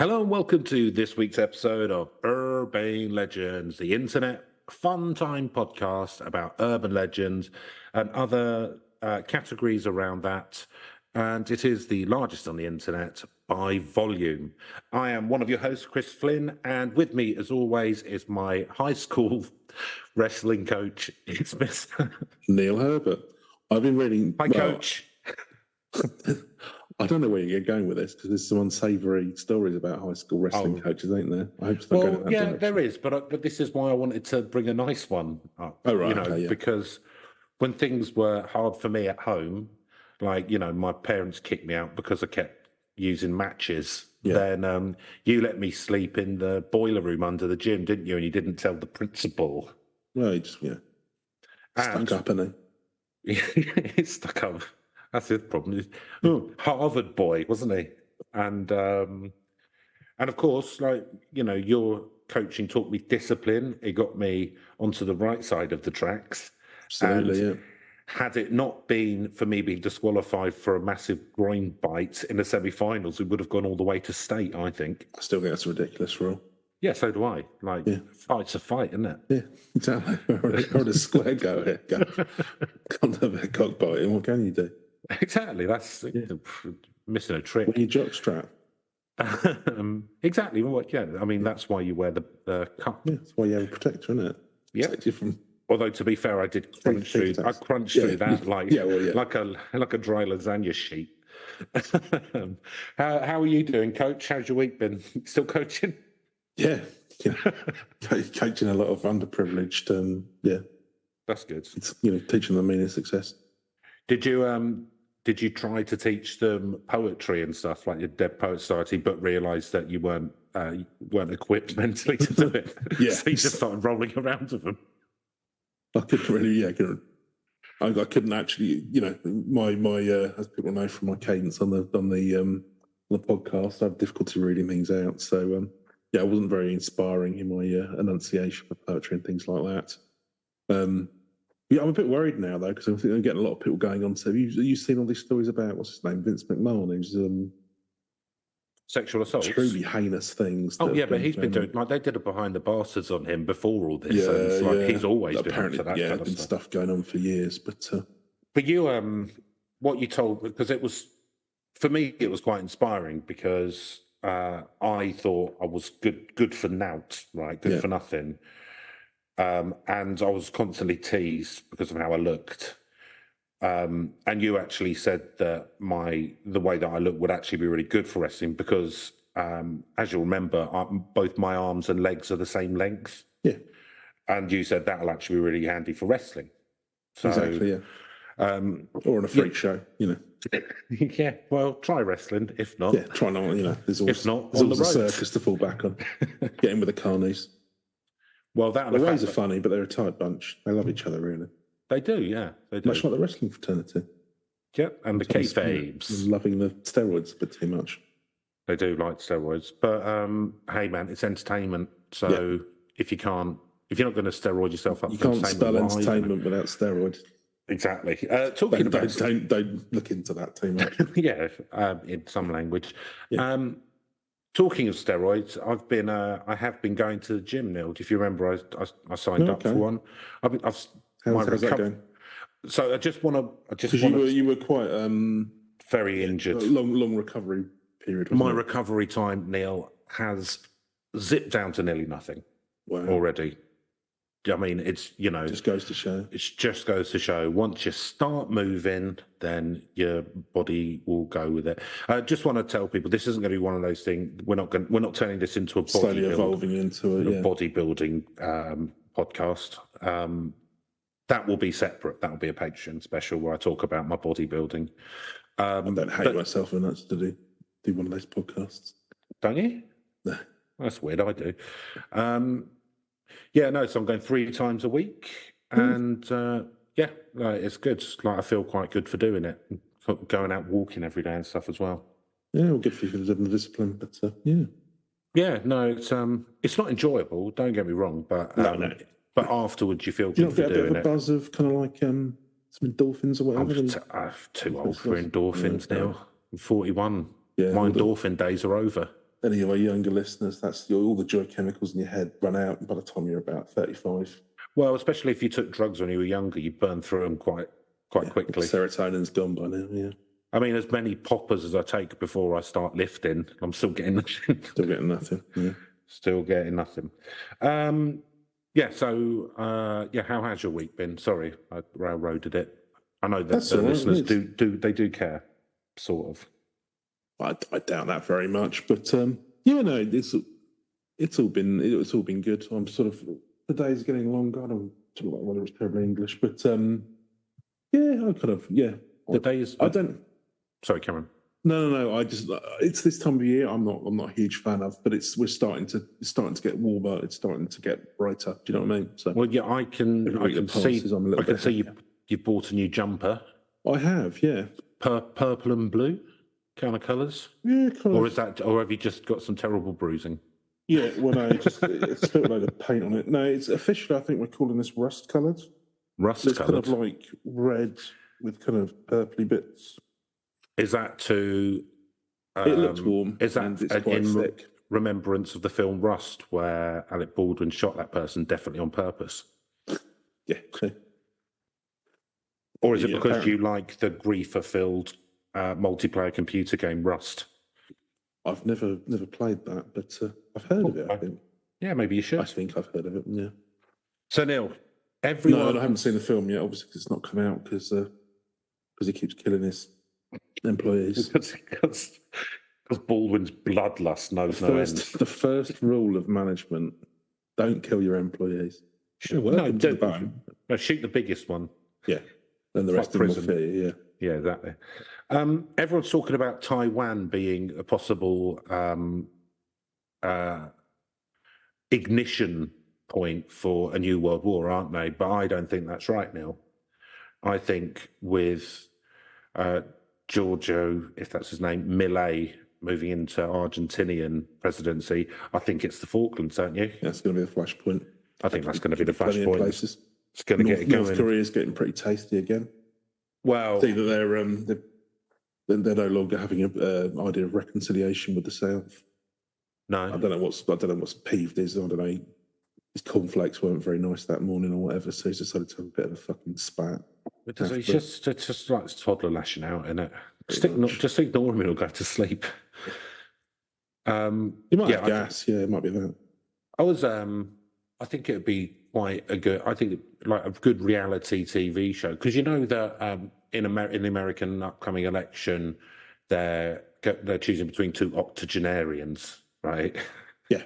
Hello and welcome to this week's episode of Urban Legends, the internet fun time podcast about urban legends and other categories around that. And it is the largest on the internet by volume. I am one of your hosts, Chris Flynn, and with me, as always, is my high school wrestling coach. It's Mr. Neil Herbert. I've been reading. Hi, Coach. I don't know where you're going with this because there's some unsavoury stories about high school wrestling coaches, ain't there? I hope it's not going in that direction. There is, but this is why I wanted to bring a nice one up. Oh, right. Because when things were hard for me at home, like, my parents kicked me out because I kept using matches. Yeah. Then you let me sleep in the boiler room under the gym, didn't you? And you didn't tell the principal. Well, he just, stuck up, isn't he? He's stuck up. That's his problem. Harvard boy, wasn't he? And of course, your coaching taught me discipline. It got me onto the right side of the tracks. Absolutely, yeah. Had it not been for me being disqualified for a massive groin bite in the semi-finals, we would have gone all the way to state, I think. I still think that's a ridiculous rule. Yeah, so do I. Fight's a fight, isn't it? Yeah, exactly. Or a square go here. Can't have a cock biting. What can you do? Exactly. That's missing a trick. When you jockstrap. Exactly. Well, yeah. I mean, that's why you wear the cup. Yeah, that's why you have a protector, isn't it? Yeah. Although, to be fair, I did crunch through. I crunched through that like a dry lasagna sheet. How are you doing, Coach? How's your week been? Still coaching? Yeah. Coaching a lot of underprivileged. That's good. It's teaching them meaning of success. Did you try to teach them poetry and stuff like your Dead Poet Society, but realised that you weren't equipped mentally to do it? Yeah. So you just started rolling around with them. I couldn't really, I couldn't actually, my as people know from my cadence on the podcast, I have difficulty reading things out. So I wasn't very inspiring in my enunciation of poetry and things like that. I'm a bit worried now though because I'm getting a lot of people going on. So have you seen all these stories about what's his name, Vince McMahon, who's sexual assault, truly heinous things. Oh yeah, but he's been doing they did a behind the bastards on him before all this. Yeah, he's always apparently been up for that. Yeah, been stuff going on for years. But you, what you told, because it was, for me, it was quite inspiring because I thought I was good for nout, right? Good for nothing. And I was constantly teased because of how I looked. And you actually said that the way that I look would actually be really good for wrestling because, as you'll remember, both my arms and legs are the same length. Yeah. And you said that'll actually be really handy for wrestling. So, exactly, yeah. Or on a freak show, Yeah, well, try wrestling. If not, try not. There's always, if not, there's always a circus to fall back on. Get in with the carnies. Well, the ways are funny, but they're a tight bunch. They love each other, really. They do, yeah. They do. Much like the wrestling fraternity. Yep, and the kayfabes. Loving the steroids a bit too much. They do like steroids. But, hey, man, it's entertainment. So if you're not going to steroid yourself up, you can't spell entertainment without steroids. Exactly. Don't look into that too much. In some language. Yeah. Talking of steroids, I have been going to the gym, Neil. If you remember, I signed up for one. How's that going? So I just want to. You were quite very injured. Long recovery period. My recovery time, Neil, has zipped down to nearly nothing. Wow. Already. I mean, it's just goes to show. It just goes to show. Once you start moving, then your body will go with it. I just want to tell people this isn't going to be one of those things. We're not turning this into a slowly evolving into a bodybuilding podcast. That will be separate. That will be a Patreon special where I talk about my bodybuilding. I don't hate myself enough to do one of those podcasts. Don't you? No. That's weird. I do. So I'm going 3 times a week, and it's good. Like I feel quite good for doing it. Going out walking every day and stuff as well. Yeah, well, good for you for the discipline, but Yeah, no, it's not enjoyable. Don't get me wrong, but no. But afterwards, you feel Do you good for not get a bit of a buzz of kind of like some endorphins or whatever? I'm too old for endorphins now. I'm 41. Yeah, my endorphin days are over. any of our younger listeners, that's all the joy chemicals in your head run out by the time you're about 35. Well, especially if you took drugs when you were younger, you burn through them quite quickly. Serotonin's gone by now, yeah. I mean, as many poppers as I take before I start lifting, I'm still getting nothing. Still getting nothing, yeah. Still getting nothing. How has your week been? Sorry, I railroaded it. I know that the listeners do care, sort of. I doubt that very much, but it's all been good. I'm sort of, the day's getting longer. I don't know whether it's terribly English, but The days. Sorry, Cameron. No. It's this time of year. I'm not a huge fan of, but it's starting to get warmer. It's starting to get brighter. Do you know what I mean? So, well, yeah, I can see you've bought a new jumper. I have, yeah. Purple and blue kind of colours. Yeah, or have you just got some terrible bruising? Yeah, well, no, it's still a load of paint on it. No, it's officially, I think we're calling this rust coloured. Rust coloured. It's kind of like red with kind of purpley bits. Is that to? It looks warm. Is that in thick. Remembrance of the film Rust, where Alec Baldwin shot that person definitely on purpose? Yeah. Or is it because you like the grief-filled multiplayer computer game Rust? I've never played that, but I've heard of it, I think. Yeah, maybe you should. I think I've heard of it, yeah. So, Neil, everyone... No, I haven't seen the film yet, obviously, because it's not come out, because he keeps killing his employees. Because Baldwin's bloodlust knows no end. The first rule of management, don't kill your employees. Shoot the biggest one. Yeah, then the rest of them will fear you, yeah. Yeah, exactly. Everyone's talking about Taiwan being a possible ignition point for a new world war, aren't they? But I don't think that's right, Neil. I think with Giorgio, if that's his name, Milei, moving into Argentinian presidency, I think it's the Falklands, don't you? That's going to be the flashpoint. I think that's going to be the flashpoint. It's going to get it going. North Korea's getting pretty tasty again. Well, see that they're no longer having an idea of reconciliation with the South. No, I don't know what's peeved is. I don't know. His cornflakes weren't very nice that morning or whatever, so he's decided to have a bit of a fucking spat. It's just like toddler lashing out, isn't it? Just ignore him and he'll go to sleep. He might have gas. Yeah, it might be that. I think it would be quite a good. I think like a good reality TV show, because you know that in the American upcoming election, they're choosing between two octogenarians, right? Yeah.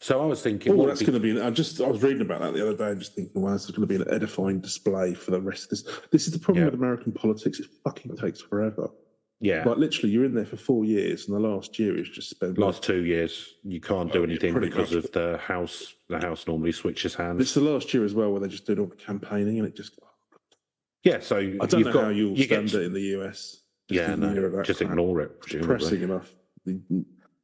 So I was thinking, that's going to be. I was reading about that the other day and just thinking, well, this is going to be an edifying display for the rest of this. This is the problem with American politics. It fucking takes forever. Yeah. Like literally, you're in there for 4 years, and the last year is just spent. Last 2 years, you can't do anything because of the House. The House normally switches hands. It's the last year as well where they just do all the campaigning, and it just. Yeah, so I don't know how you'll stand it in the US. Just ignore it. It's depressing enough.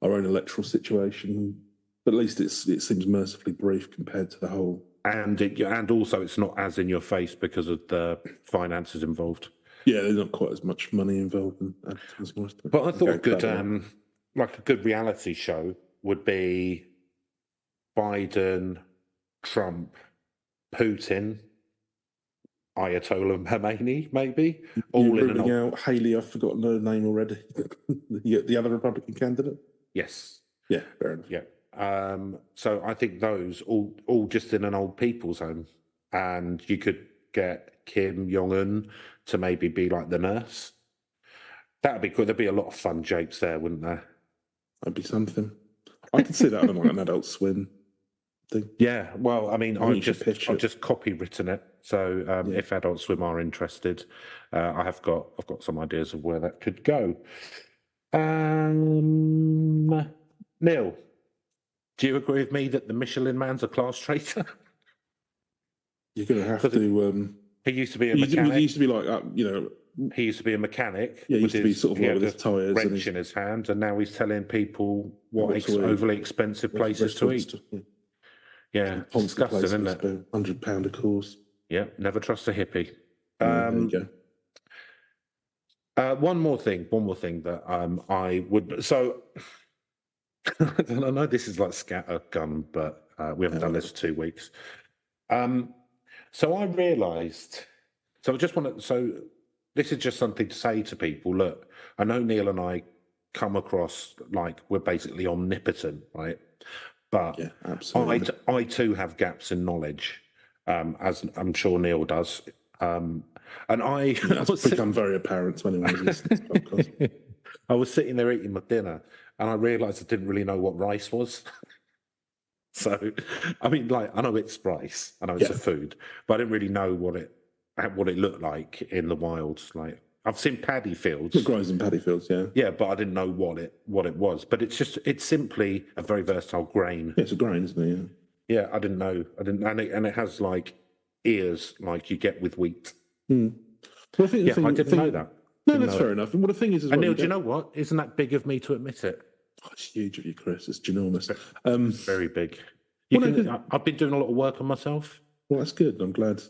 Our own electoral situation. But at least it seems mercifully brief compared to the whole. And also it's not as in your face because of the finances involved. Yeah, there's not quite as much money involved in advertising. But I thought a good reality show would be Biden, Trump, Putin, Ayatollah Khomeini, maybe. All in out Haley. I've forgotten her name already. The other Republican candidate. Yes. Yeah, fair enough. Yeah. So I think those all just in an old people's home, and you could get Kim Jong-un to maybe be like the nurse. That'd be cool. There'd be a lot of fun japes there, wouldn't there? That'd be something. I could see that on like an Adult Swim thing. Yeah. Well, I mean, I've just copywritten it. So if Adult Swim are interested, I've got some ideas of where that could go. Neil, do you agree with me that the Michelin Man's a class traitor? You're going to have to. He used to be a mechanic. He used to be like, He used to be a mechanic. Yeah, he used to be sort of like with his tyres. Wrench in his hand, and now he's telling people what overly expensive places to eat. Yeah, it's disgusting, isn't it? £100 a course. Yeah, never trust a hippie. There you go. One more thing that I would. So I know this is like scattergun, but we haven't done this for 2 weeks. So I realised. So I just want to. So this is just something to say to people. Look, I know Neil and I come across like we're basically omnipotent, right? But Yeah, absolutely. I too have gaps in knowledge, as I'm sure Neil does. And I That's become very apparent to anyone who's listening to this podcast. I was sitting there eating my dinner, and I realised I didn't really know what rice was. So, I mean, like, I know it's rice, I know it's a food, but I didn't really know what it looked like in the wild. Like, I've seen paddy fields. It grows in paddy fields, yeah. Yeah, but I didn't know what it was. But it's simply a very versatile grain. Yeah, it's a grain, isn't it? Yeah, I didn't know. And it has like ears like you get with wheat. Well, I didn't know that. No, that's fair enough. And what the thing is, and Neil, do you know what? Isn't that big of me to admit it? Oh, it's huge of you, Chris. It's ginormous. Very big. I've been doing a lot of work on myself. Well, that's good. I'm glad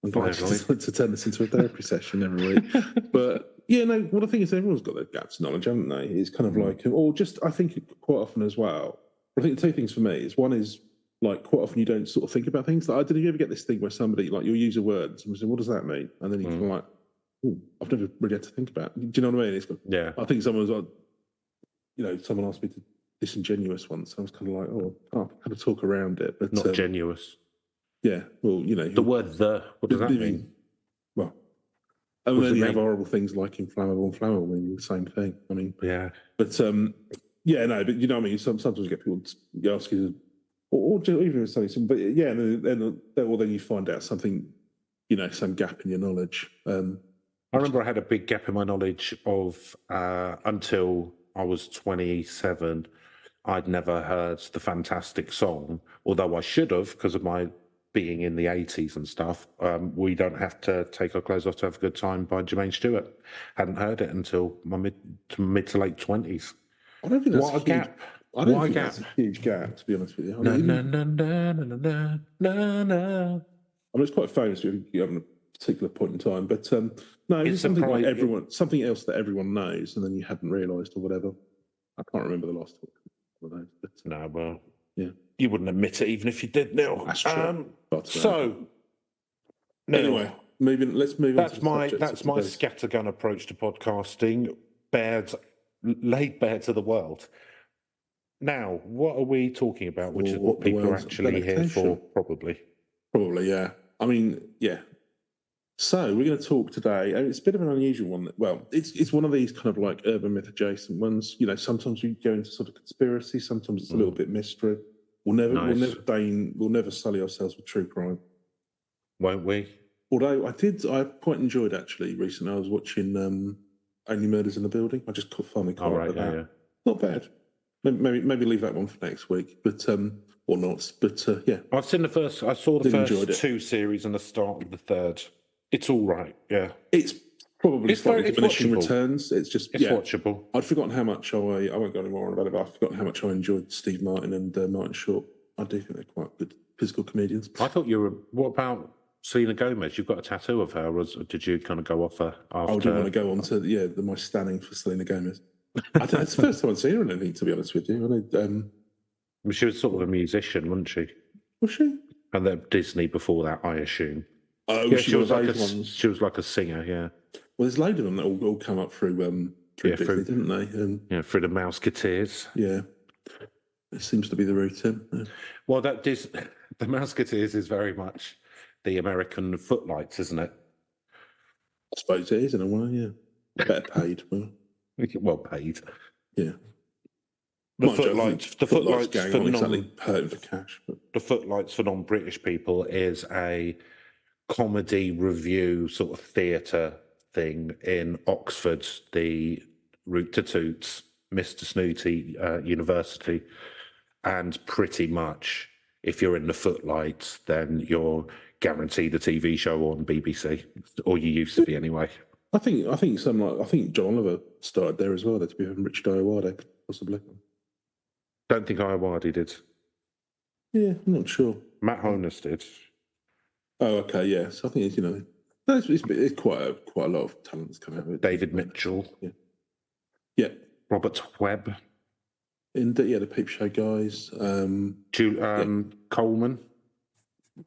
to turn this into a therapy session every week. But yeah, no. Well, the thing is, everyone's got their gaps in knowledge, haven't they? It's kind of like, or just I think quite often as well. I think the two things for me is one is like quite often you don't sort of think about things. Like, did you ever get this thing where somebody like you'll use a word and somebody says, "What does that mean?" And then you can like, "Oh, I've never really had to think about it." Do you know what I mean? Yeah. I think someone was like, someone asked me to disingenuous once. I was kind of like, I'll kind of talk around it, but not genuous. Yeah, well, the word what does that mean? Well, and then you have horrible things like inflammable and flammable meaning the same thing. I mean, yeah, but yeah, no, but you know what I mean. Sometimes you get people ask you, or even something, but yeah, and then you find out something, some gap in your knowledge. I remember I had a big gap in my knowledge of until I was 27. I'd never heard the Fantastic Song, although I should have because of my being in the 80s and stuff. We Don't Have to Take Our Clothes Off to Have a Good Time by Jermaine Stewart. Hadn't heard it until my mid to late 20s. I don't think that's what a gap. I don't think that's a huge gap, to be honest with you. I mean, it's quite famous if you have a particular point in time, but no, it's something like something else that everyone knows, and then you hadn't realised or whatever. I can't remember the last one of those. But, no, well, yeah, you wouldn't admit it even if you did, Neil. That's true. So, anyway, let's move on. That's my scattergun approach to podcasting. Laid bare to the world. Now, what are we talking about? Which is what people are actually here for, probably. Probably, yeah. I mean, yeah. So we're going to talk today. It's a bit of an unusual one. It's one of these kind of like urban myth adjacent ones. Sometimes we go into sort of conspiracy. Sometimes it's a little bit mystery. We'll never sully ourselves with true crime. Won't we? Although I quite enjoyed actually recently. I was watching Only Murders in the Building. I just finally caught up with that. Yeah. Not bad. Maybe leave that one for next week, but or not. But yeah, I saw the first 2 series and the start of the third. It's all right. Yeah, it's probably slightly diminishing returns. It's watchable. I'd forgotten how much I won't go any more on about it, but I've forgotten how much I enjoyed Steve Martin and Martin Short. I do think they're quite good physical comedians. I thought you were. What about Selena Gomez? You've got a tattoo of her, or did you kind of go off her after? I didn't want to go on to my standing for Selena Gomez. It's the first time I've seen her in anything, to be honest with you. She was sort of a musician, wasn't she? Was she? And then Disney before that, I assume. Oh, yeah, she was like a singer, yeah. Well, there's loads of them that all come up through Disney, didn't they? Through the Mouseketeers. Yeah. It seems to be the routine. Yeah. Well, the Mouseketeers is very much the American Footlights, isn't it? I suppose it is in a way, yeah. Better paid. Well paid. Yeah. The Footlights gang aren't exactly hurting for cash. But. The Footlights for non-British people is a comedy review sort of theatre thing in Oxford, the Route to Toots, Mr. Snooty University, and pretty much if you're in the Footlights, then you're guaranteed a TV show on BBC, or you used to be anyway. I think John Oliver started there as well. There to be Richard Iowade, possibly. Don't think Iowade did. Yeah, I'm not sure. Matt Honus did. Oh, okay, yeah. So I think it's quite a lot of talent that's come out of it. David Mitchell. Yeah. Robert Webb. the Peep Show guys. Coleman,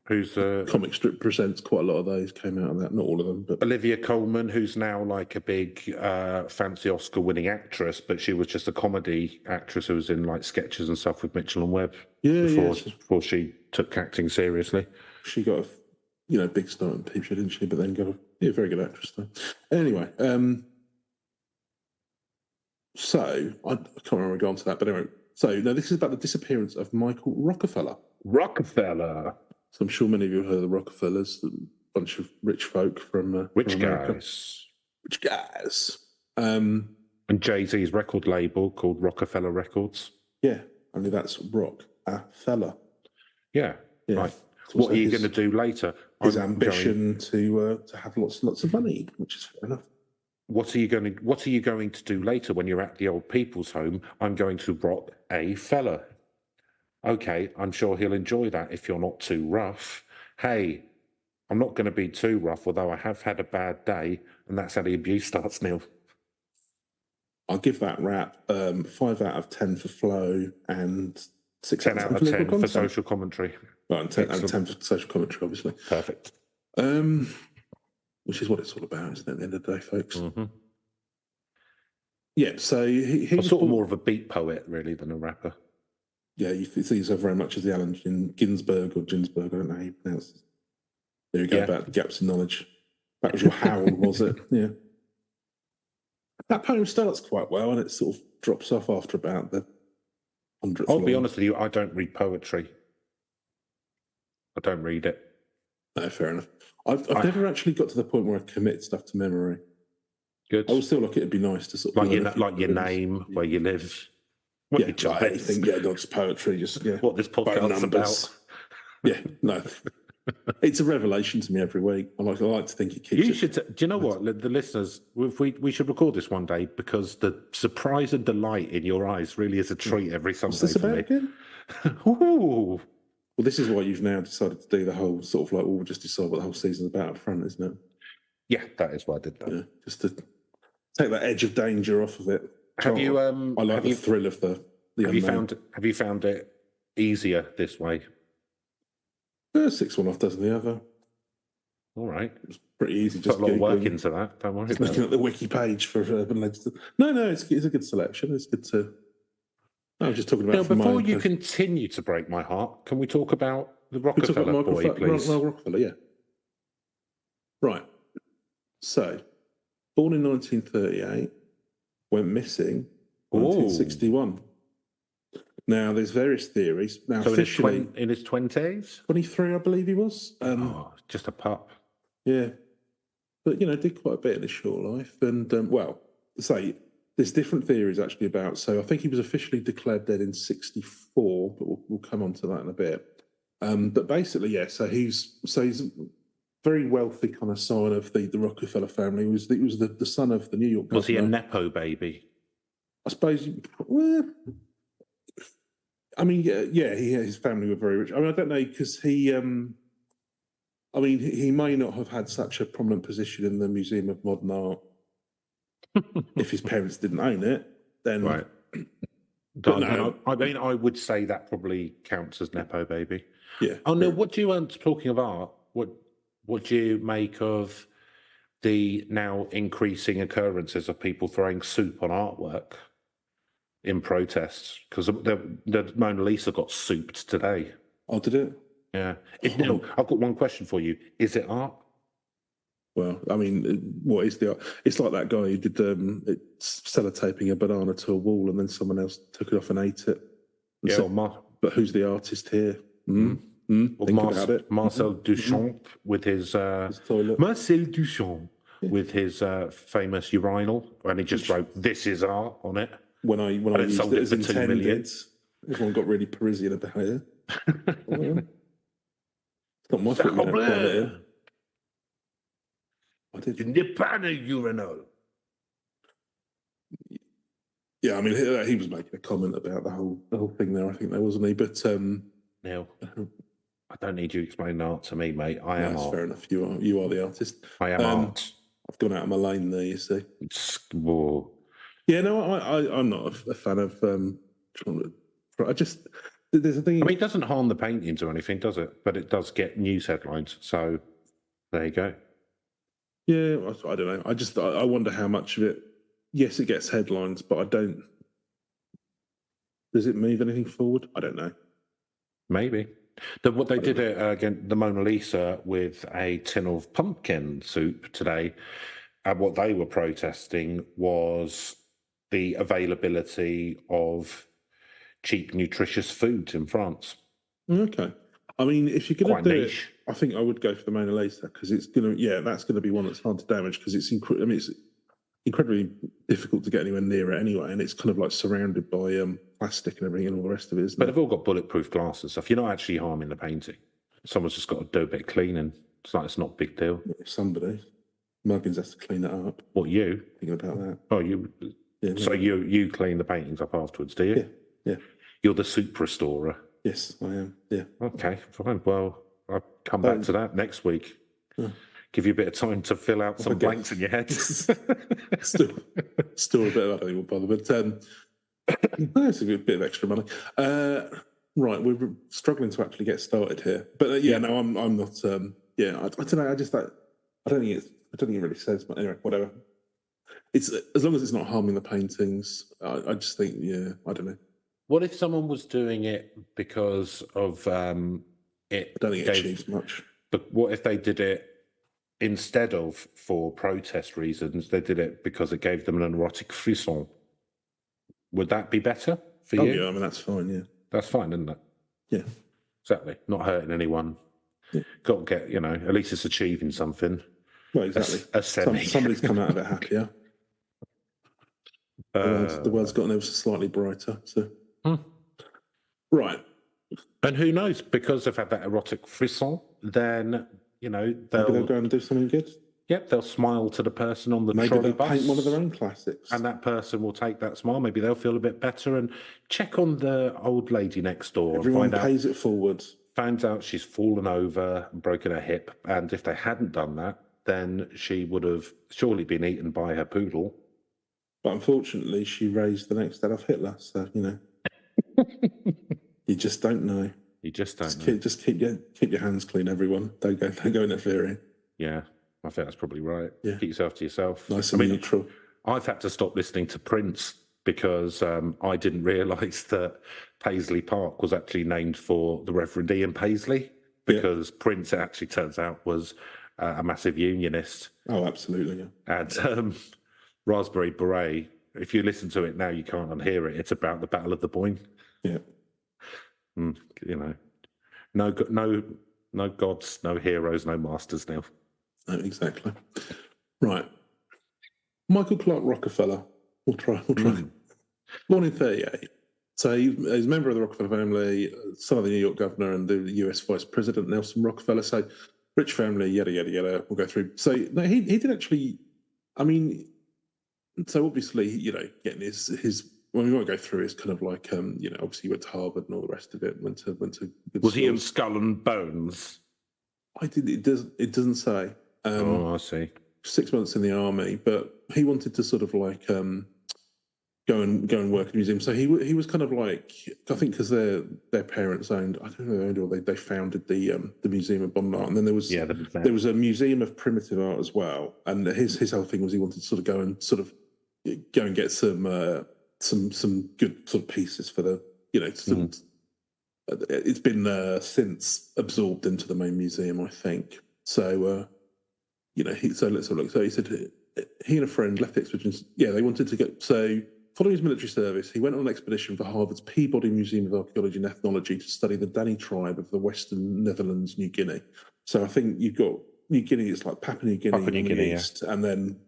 who's Comic Strip Presents, quite a lot of those came out of that. Not all of them, but Olivia Colman, who's now like a big fancy Oscar-winning actress, but she was just a comedy actress who was in like sketches and stuff with Mitchell and Webb before she took acting seriously. She got a big start in Peep Show, didn't she? But then got a very good actress though. Anyway, so I can't remember going to that, but anyway. So now this is about the disappearance of Michael Rockerfeller. Rockerfeller. So I'm sure many of you have heard of the Rockefellers, a bunch of rich folk from America. Rich guys. And Jay-Z's record label called Rockerfeller Records. Yeah, only that's Rockefeller. Yeah, right. What are you going to do later? His ambition to have lots of money, which is fair enough. What are you going to do later when you're at the old people's home? I'm going to rock a fella. Okay, I'm sure he'll enjoy that if you're not too rough. Hey, I'm not going to be too rough, although I have had a bad day, and that's how the abuse starts, Neil. I'll give that rap 5 out of 10 for flow and 10 out of 10 for social commentary. Right, and 10 for social commentary, obviously. Perfect. Which is what it's all about, isn't it, at the end of the day, folks? Mm-hmm. Yeah, so he was sort of more of a beat poet, really, than a rapper. Yeah, you see yourself very much as the Allen Ginsberg or Ginsberg, I don't know how you pronounce it. There you go, about the gaps in knowledge. That was your howl, was it? Yeah. That poem starts quite well and it sort of drops off after about the 100th I'll be honest with you, I don't read poetry. I don't read it. No, fair enough. I've never actually got to the point where I commit stuff to memory. Good. I would still it'd be nice to sort of like your name, where you live. Anything, not just poetry, just what this podcast's about. Yeah, no. It's a revelation to me every week. I like to think it keeps. Do you know what? The listeners, we should record this one day because the surprise and delight in your eyes really is a treat every Sunday. What's this about again? Ooh. Well, this is why you've now decided to do the whole sort of like, we'll just decide what the whole season's about up front, isn't it? Yeah, that is why I did that. Yeah, just to take that edge of danger off of it. I like the thrill of the unknown. Have you found it easier this way? 6 one off doesn't the other. All right. It's pretty easy. Just put a lot of work into that. Don't worry. Just looking at the wiki page for Urban Legends. No, it's a good selection. It's good to. I was just talking about. Before you continue to break my heart, can we talk about the Rockerfeller boy, please? Rockerfeller, yeah. Right. So, born in 1938, went missing in 1961. Now, there's various theories. Now, so officially, in his 20s? 23, I believe he was. Just a pup. Yeah. But, did quite a bit in his short life. And, there's different theories actually about. So I think he was officially declared dead in 64, but we'll come on to that in a bit. But basically, yeah. So he's a very wealthy kind of son of the Rockefeller family. He was the son of the New York governor. Was he a nepo baby? I suppose. Well, I mean, yeah. His family were very rich. I mean, I don't know because he. I mean, he may not have had such a prominent position in the Museum of Modern Art. If his parents didn't own it, then right. I mean, I would say that probably counts as nepo baby. Yeah. Oh no! What do you talking of art? What do you make of the now increasing occurrences of people throwing soup on artwork in protests? Because the Mona Lisa got souped today. Oh, did it? Yeah. No, I've got one question for you. Is it art? Well, I mean, what is the art? It's like that guy who did sellotaping a banana to a wall and then someone else took it off and ate it. And but who's the artist here? Think about it. Marcel Duchamp with his with his famous urinal, and he just wrote "This is art" on it. When I used it as intended, everyone got really Parisian about it. It's not my fault. I did. In the panel urinal. Yeah, I mean, he was making a comment about the whole thing there. I think there wasn't he, but Neil, I don't need you explaining art to me, mate. I am art. Fair enough. You are the artist. I am art. I've gone out of my lane there. You see. Whoa. Yeah, no, I'm not a fan of There's a thing. I mean, it doesn't harm the paintings or anything, does it? But it does get news headlines. So there you go. Yeah, I don't know. I wonder how much of it. Yes, it gets headlines, but I don't. Does it move anything forward? I don't know. Maybe. What they did again, the Mona Lisa with a tin of pumpkin soup today, and what they were protesting was the availability of cheap, nutritious foods in France. Okay. I mean, if you're going to do niche. it, I think I would go for the Mona Lisa because it's going to, that's going to be one that's hard to damage because it's incredibly difficult to get anywhere near it anyway, and it's kind of like surrounded by plastic and everything and all the rest of it, isn't But it? they've all got bulletproof glass and stuff. You're not actually harming the painting. Someone's just got to do a bit of cleaning. It's not a big deal. Somebody. Muggins has to clean it up. What, you? Thinking about that. Oh, you. Yeah, so you clean the paintings up afterwards, do you? Yeah. You're the soup restorer. Yes, I am. Yeah. Okay, fine. Well, I'll come back to that next week. Give you a bit of time to fill out some blanks in your head. still a bit of that, I won't bother. But that's a bit of extra money. Right, we're struggling to actually get started here. But no, I'm not. I don't know. I don't think it really says. But anyway, whatever. It's as long as it's not harming the paintings. I just think, I don't know. What if someone was doing it because of it? I don't think it achieves much. But what if they did it instead of for protest reasons? They did it because it gave them an erotic frisson. Would that be better for you? Yeah, I mean, that's fine, yeah. That's fine, isn't it? Yeah. Exactly. Not hurting anyone. Yeah. Got to get, at least it's achieving something. Well, exactly. Somebody's come out of it happier. The world's gotten ever so slightly brighter. So. Right. And who knows? Because they've had that erotic frisson, then, they'll go and do something good. Yep, they'll smile to the person on the trolley bus. Maybe they'll paint one of their own classics. And that person will take that smile. Maybe they'll feel a bit better and check on the old lady next door. Everyone pays it forward. Finds out she's fallen over and broken her hip. And if they hadn't done that, then she would have surely been eaten by her poodle. But unfortunately, she raised the next Adolf Hitler. So, you just don't know. You just don't know. Just keep your hands clean, everyone. Don't go interfering. Yeah, I think that's probably right. Yeah. Keep yourself to yourself. Nice and neutral. I've had to stop listening to Prince because I didn't realise that Paisley Park was actually named for the Reverend Ian Paisley because Prince, it actually turns out, was a massive unionist. Oh, absolutely, yeah. And Raspberry Beret, if you listen to it now, you can't unhear it. It's about the Battle of the Boyne. Yeah. No gods, no heroes, no masters now. No, exactly. Right. Michael Clark Rockerfeller. We'll try. Born in 1938. So he's a member of the Rockefeller family, son of the New York governor and the US Vice President Nelson Rockefeller. So rich family, yada, yada, yada. We'll go through. So no, he did actually, so obviously, getting his we won't go through his kind of like, obviously he went to Harvard and all the rest of it. Went to good Was schools. he in Skull and Bones? It doesn't say. I see. 6 months in the army, but he wanted to sort of like go and work in a museum. So he was kind of like, I think because their parents owned, I don't know, or they founded the Museum of Modern Art, and then there was a Museum of Primitive Art as well. And his whole thing was he wanted to sort of go and get some good sort of pieces for the it's been since absorbed into the main museum, I think. So so let's have a look. So he said he and a friend left the expedition. Yeah, they wanted to go. So following his military service, he went on an expedition for Harvard's Peabody Museum of Archaeology and Ethnology to study the Dani tribe of the Western Netherlands, New Guinea. So I think you've got New Guinea, it's like Papua New Guinea, East, and then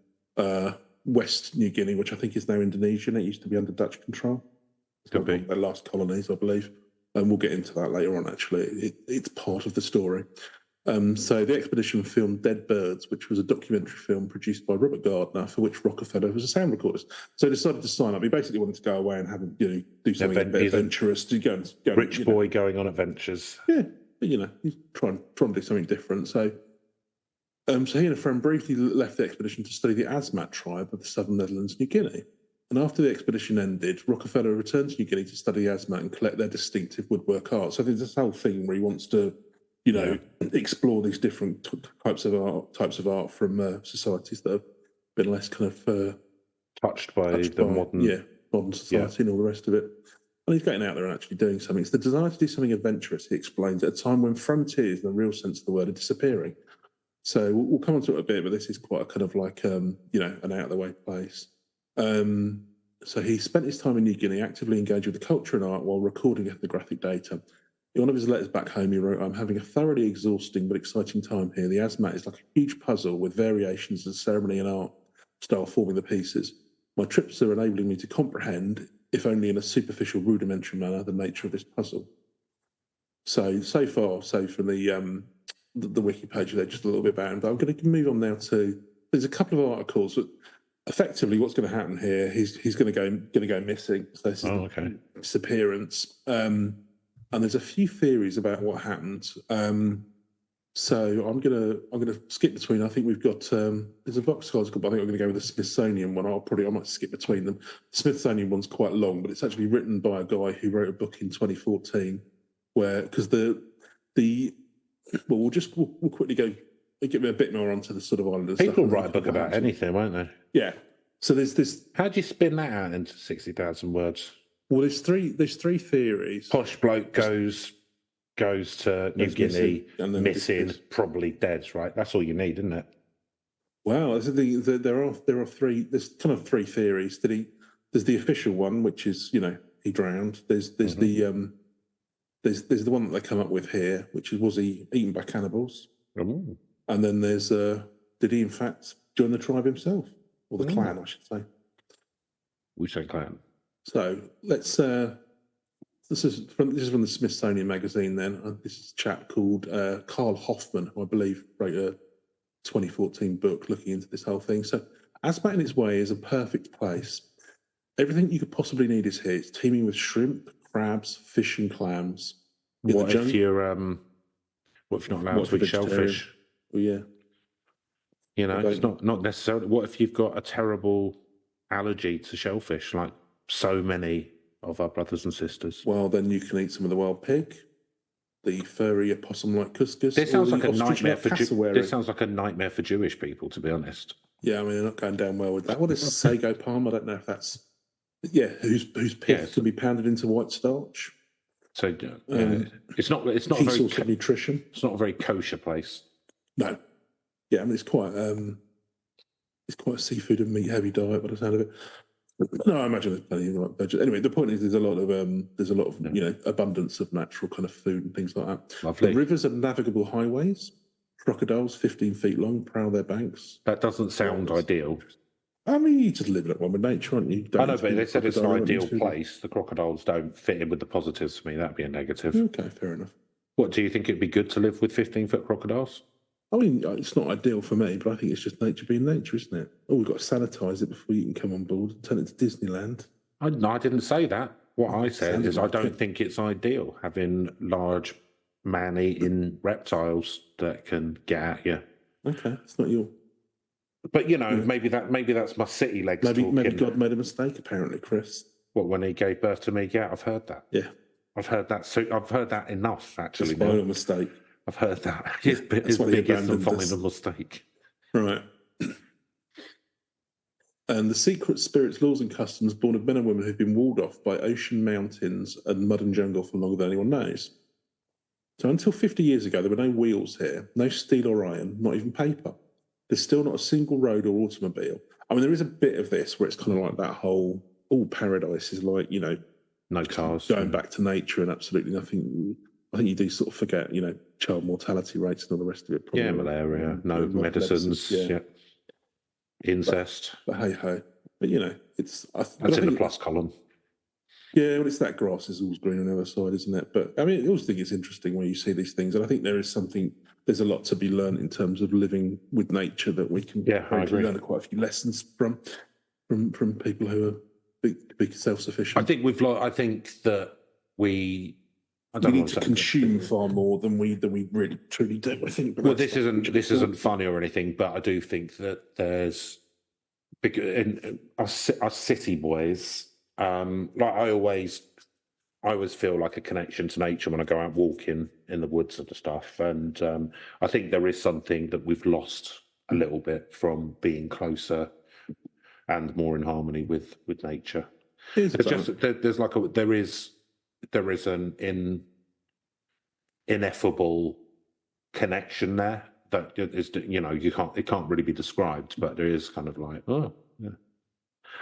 West New Guinea, which I think is now Indonesia, and it used to be under Dutch control. Could be. Their last colonies, I believe. And we'll get into that later on, actually. It's part of the story. So the expedition filmed Dead Birds, which was a documentary film produced by Robert Gardner, for which Rockefeller was a sound recordist. So he decided to sign up. He basically wanted to go away and have do something a bit adventurous. To go rich boy going on adventures. Yeah, but he's trying to do something different. So he and a friend briefly left the expedition to study the Asmat tribe of the southern Netherlands, New Guinea. And after the expedition ended, Rockerfeller returned to New Guinea to study asthma and collect their distinctive woodwork art. So there's this whole thing where he wants to, explore these different types of art from societies that have been less kind of touched by modern society and all the rest of it. And he's getting out there and actually doing something. It's the desire to do something adventurous, he explains, at a time when frontiers, in the real sense of the word, are disappearing. So we'll come on to it a bit, but this is quite a kind of like, an out-of-the-way place. So he spent his time in New Guinea actively engaged with the culture and art while recording ethnographic data. In one of his letters back home, he wrote, "I'm having a thoroughly exhausting but exciting time here. The Asmat is like a huge puzzle with variations of ceremony and art style forming the pieces. My trips are enabling me to comprehend, if only in a superficial, rudimentary manner, the nature of this puzzle." So far, from the wiki page there, just a little bit about him. But I'm going to move on now to, there's a couple of articles that effectively what's going to happen here, he's going to go missing. So this is Disappearance. And there's a few theories about what happened. So I'm gonna skip between. I think we've got there's a Vox article, but I think I'm going to go with the Smithsonian one. I might skip between them. The Smithsonian one's quite long, but it's actually written by a guy who wrote a book in 2014, where because we'll quickly go get me a bit more onto the sort of island. People write a book about anything, won't they? Yeah. So there's this. How do you spin that out into 60,000 words? Well, there's three theories. Posh bloke goes to New Guinea, missing, probably dead. Right, that's all you need, isn't it? Well, there are three. There's kind of three theories. There's the official one, which is he drowned. There's the one that they come up with here, which is, was he eaten by cannibals? Ooh. And then there's did he in fact join the tribe himself, or the clan, I should say? We say clan. So let's. This is from the Smithsonian magazine. Then this is a chap called Carl Hoffman, who I believe wrote a 2014 book looking into this whole thing. So Asmat in its way is a perfect place. Everything you could possibly need is here. It's teeming with shrimp, crabs, fish, and clams. What if you're not allowed to eat shellfish? Well, yeah. It's not necessarily. What if you've got a terrible allergy to shellfish, like so many of our brothers and sisters? Well, then you can eat some of the wild pig, the furry opossum-like couscous. This sounds like a nightmare for This sounds like a nightmare for Jewish people, to be honest. Yeah, I mean, they're not going down well with that. What is sago palm? I don't know if that's whose pith can be pounded into white starch. So it's not very nutrition. It's not a very kosher place. No. Yeah, I mean it's quite a seafood and meat heavy diet by the sound of it. No, I imagine there's plenty of like budget. Anyway, the point is there's a lot of abundance of natural kind of food and things like that. Lovely. The rivers are navigable highways. Crocodiles 15 feet long prowl their banks. That doesn't sound ideal. I mean, you just live at one with nature, aren't you? I know, but they said it's an ideal place. The crocodiles don't fit in with the positives for me. That'd be a negative. Okay, fair enough. What, do you think it'd be good to live with 15-foot crocodiles? I mean, it's not ideal for me, but I think it's just nature being nature, isn't it? Oh, we've got to sanitise it before you can come on board and turn it to Disneyland. I didn't say that. What I said is I don't think it's ideal having large man-eating reptiles that can get at you. Okay, it's not your... But, maybe that's my city legs talking. Maybe God made a mistake, apparently, Chris. What, when he gave birth to me? Yeah, I've heard that. Yeah. I've heard that. So I've heard that enough, actually. It's a mistake. I've heard that. His biggest and final mistake. Right. And the secret spirits, laws and customs born of men and women who've been walled off by ocean, mountains and mud and jungle for longer than anyone knows. So until 50 years ago, there were no wheels here, no steel or iron, not even paper. There's still not a single road or automobile. I mean, there is a bit of this where it's kind of like that whole, paradise is like, no cars. Going back to nature and absolutely nothing. I think you do sort of forget, child mortality rates and all the rest of it. Probably. Yeah, malaria, no medicines, incest. But hey ho. But it's that's in the plus column. Yeah, well, it's that grass is always green on the other side, isn't it? But I mean, I always think it's interesting when you see these things, and I think there's a lot to be learned in terms of living with nature that we can learn quite a few lessons from people who are big self-sufficient. I think that we need to consume far more than we really truly do. I think. Well, this isn't funny or anything, but I do think that there's because in us city boys, like I always feel like a connection to nature when I go out walking in the woods and stuff. And I think there is something that we've lost a little bit from being closer and more in harmony with nature. There is an ineffable connection there that is, it can't really be described, but there is kind of like, oh yeah,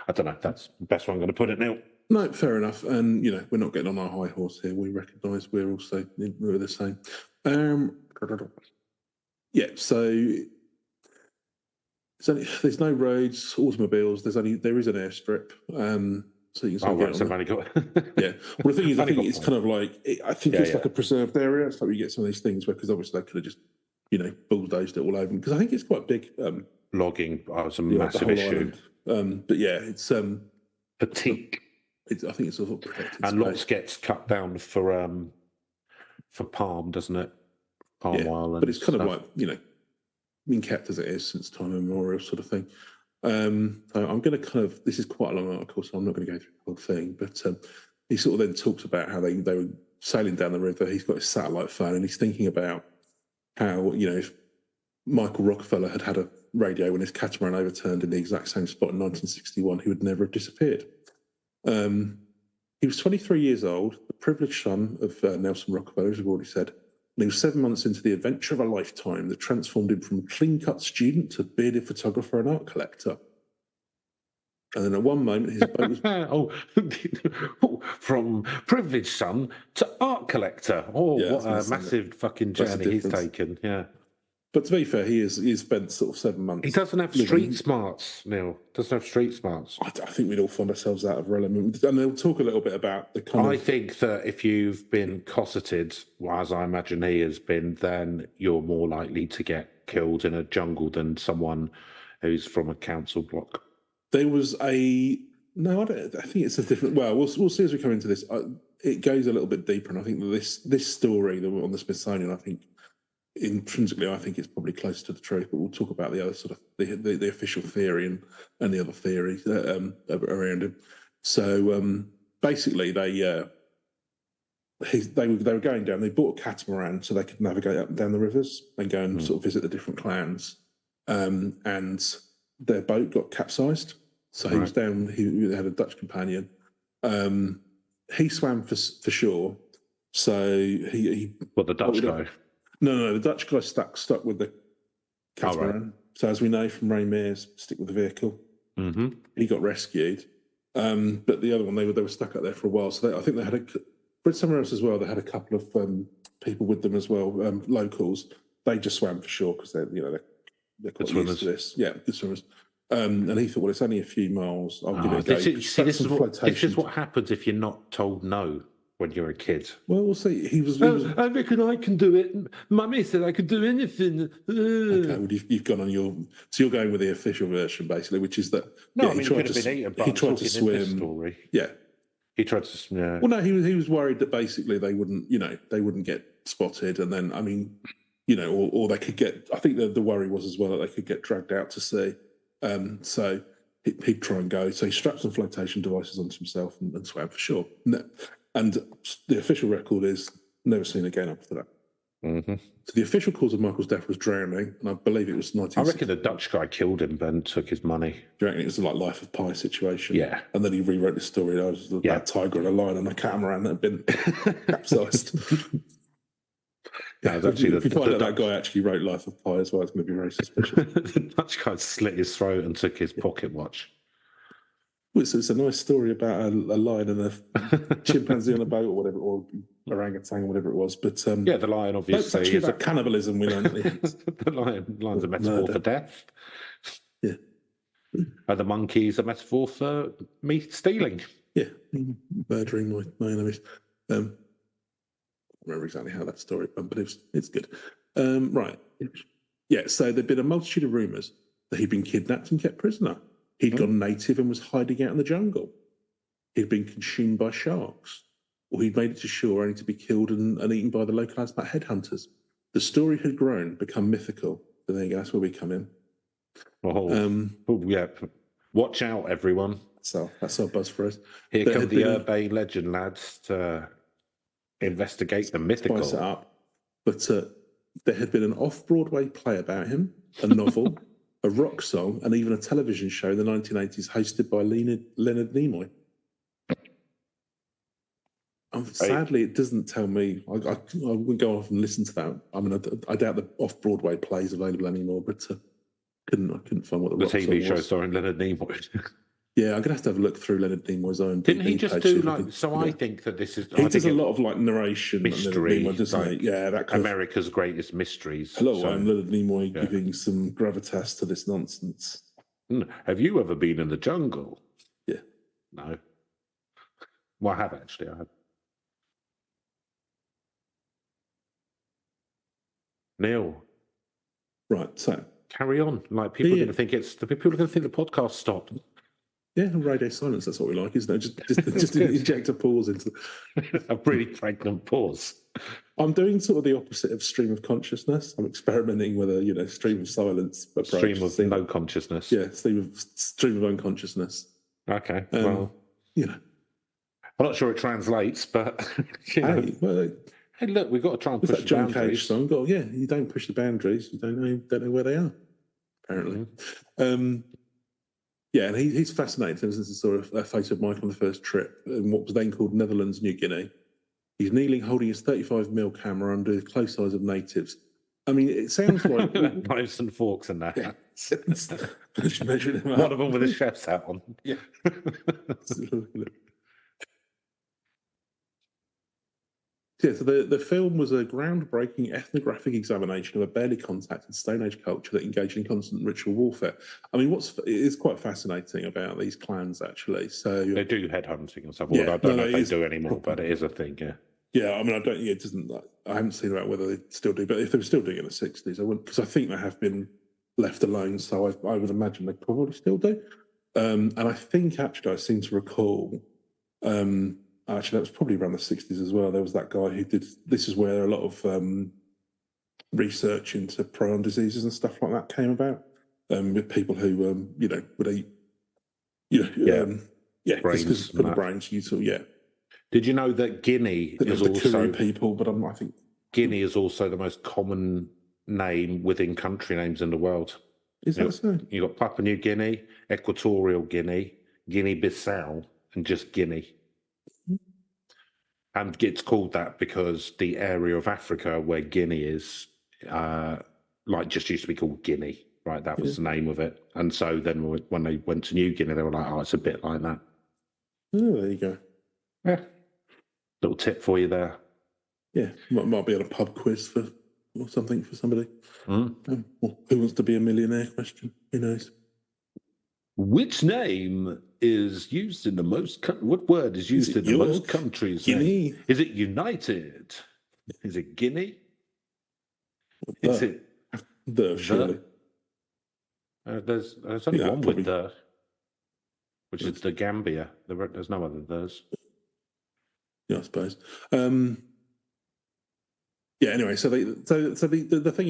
I don't know if that's the best way I'm going to put it now. No, fair enough. And, we're not getting on our high horse here. We recognise we're the same. Yeah, so there's no roads, automobiles. There is an airstrip. So you can get on yeah. Well, the thing is, I think it's kind of like, I think it's like a preserved area. It's like we get some of these things where, because obviously they could have just, bulldozed it all over. Because I think it's quite big. Logging was a massive issue. But yeah, it's fatigue. I think it's a little protected and space. Lots gets cut down for palm, doesn't it? Palm oil, but it's kind of like been kept as it is since time immemorial, sort of thing. So I'm going to kind of, this is quite a long article, so I'm not going to go through the whole thing. But he sort of then talks about how they were sailing down the river. He's got his satellite phone, and he's thinking about how if Michael Rockerfeller had a radio when his catamaran overturned in the exact same spot in 1961, he would never have disappeared. He was 23 years old, the privileged son of Nelson Rockefeller, as we've already said. And he was 7 months into the adventure of a lifetime that transformed him from a clean-cut student to bearded photographer and art collector. And then at one moment, his boat was... from privileged son to art collector. Oh, yeah, what a massive fucking journey he's taken. Yeah. But to be fair, he spent sort of 7 months. He doesn't have street smarts, Neil. Doesn't have street smarts. I think we'd all find ourselves out of relevant. And they'll talk a little bit about the kind of... I think that if you've been cosseted, as I imagine he has been, then you're more likely to get killed in a jungle than someone who's from a council block. There was a... No, I think it's a different... Well, we'll see as we come into this. It goes a little bit deeper, and I think that this story that on the Smithsonian, I think... Intrinsically, I think it's probably close to the truth, but we'll talk about the other sort of the official theory and the other theories around him. So basically, they were going down. They bought a catamaran so they could navigate up and down the rivers and go and sort of visit the different clans. And their boat got capsized, so he was down. He had a Dutch companion. He swam for shore, so he. What, the Dutch guy? No, the Dutch guy stuck with the catamaran. Right. So as we know from Ray Mears, stick with the vehicle. Mm-hmm. He got rescued. But the other one, they were stuck out there for a while. So I think they had but somewhere else as well, they had a couple of people with them as well, locals. They just swam for shore because they're quite used to this. Yeah, good swimmers. And he thought, well, it's only a few miles. I'll give it a go. This is what happens if you're not told no when you're a kid. Well, we'll see. He was I reckon I can do it. Mummy said I could do anything. Okay, well, you've gone on your... So you're going with the official version, basically, which is that... No, he tried to swim. Yeah. He tried to... Yeah. Well, no, he was worried that basically they wouldn't get spotted, and then, I mean, or they could get... I think the worry was as well that they could get dragged out to sea. So he'd try and go. So he strapped some flotation devices onto himself and swam for shore. No. And the official record is never seen again after that. Mm-hmm. So the official cause of Michael's death was drowning, and I believe it was 1960. I reckon the Dutch guy killed him and took his money. Do you reckon it was like Life of Pi situation? Yeah. And then he rewrote the story. I was a tiger and a lion and a catamaran that had been capsized. Yeah, if you find out that guy actually wrote Life of Pi as well, it's going to be very suspicious. The Dutch guy slit his throat and took his pocket watch. Well, it's a nice story about a lion and a chimpanzee on a boat or whatever, or orangutan or whatever it was. But yeah, the lion obviously is about cannibalism. We learned the lion's a metaphor for death. Yeah, and the monkey's a metaphor for meat stealing. Yeah, murdering my enemies. I don't remember exactly how that story went, but it's good. Right, yeah. So there'd been a multitude of rumours that he'd been kidnapped and kept prisoner. He'd gone native and was hiding out in the jungle. He'd been consumed by sharks, or he'd made it to shore only to be killed and eaten by the local Aztec headhunters. The story had grown, become mythical. So there you go, that's where we come in. Yeah. Watch out, everyone. So that's our buzz for us. Here come the urban legend lads to investigate the mythical. Spice it up. But there had been an off-Broadway play about him, a novel, a rock song, and even a television show in the 1980s hosted by Leonard Nimoy. Sadly, it doesn't tell me. I wouldn't go off and listen to that. I mean, I doubt the off-Broadway play is available anymore, but I couldn't find what the rock TV song show was. starring Leonard Nimoy. Yeah, I'm going to have a look through Leonard Nimoy's own. Didn't he just do like? So I think that this is. He does a lot of like narration, mystery, Nimoy, doesn't like he? Yeah, that kind America's Greatest Mysteries. Hello, I'm Leonard Nimoy giving some gravitas to this nonsense. Have you ever been in the jungle? Yeah. No. Well, I have actually. I have. Neil. Right, so carry on. Like people are going to think people are going to think the podcast stopped. Yeah, radio silence. That's what we like, isn't it? Just inject a pause into a really pregnant pause. I'm doing sort of the opposite of stream of consciousness. I'm experimenting with a stream of silence approach. Stream of no consciousness. Yeah, stream of unconsciousness. Okay. Well, I'm not sure it translates, but hey, look, we've got to try and push that the John boundaries. Cage song. Oh, yeah, you don't push the boundaries. You don't know where they are. Apparently. Mm-hmm. Yeah, and he's fascinating. This is sort of a photo of Mike on the first trip in what was then called Netherlands, New Guinea. He's kneeling, holding his 35mm camera under the close eyes of natives. I mean, it sounds like knives and forks and that. Yeah. One of them with a chef's hat on. Yeah. Yeah, so the film was a groundbreaking ethnographic examination of a barely contacted Stone Age culture that engaged in constant ritual warfare. I mean, is quite fascinating about these clans, actually. So they do headhunting and stuff. Yeah, I don't know if they do anymore, but it is a thing. Yeah. Yeah, I mean, it doesn't. I haven't seen about whether they still do, but if they were still doing it in the 60s, I wouldn't, because I think they have been left alone. So I would imagine they probably still do. And I think actually I seem to recall. Actually, that was probably around the 60s as well. There was that guy who did. This is where a lot of research into prion diseases and stuff like that came about. With people who would eat, because for the brains, Did you know that Guinea is also people? But I think Guinea is also the most common name within country names in the world. Is that so? You've got Papua New Guinea, Equatorial Guinea, Guinea-Bissau, and just Guinea. And it's called that because the area of Africa where Guinea is, just used to be called Guinea, right? That was the name of it. And so then when they went to New Guinea, they were like, oh, it's a bit like that. Oh, there you go. Yeah. Little tip for you there. Yeah, might be on a pub quiz or something for somebody. Who wants to be a millionaire question? Who knows? Which name is used in the most? What word is used in the most countries? Guinea. Is it United? Is it Guinea? Is it surely? There's only one with the, which is the Gambia. There's no other theirs. Yeah, I suppose. Yeah. Anyway, so the thing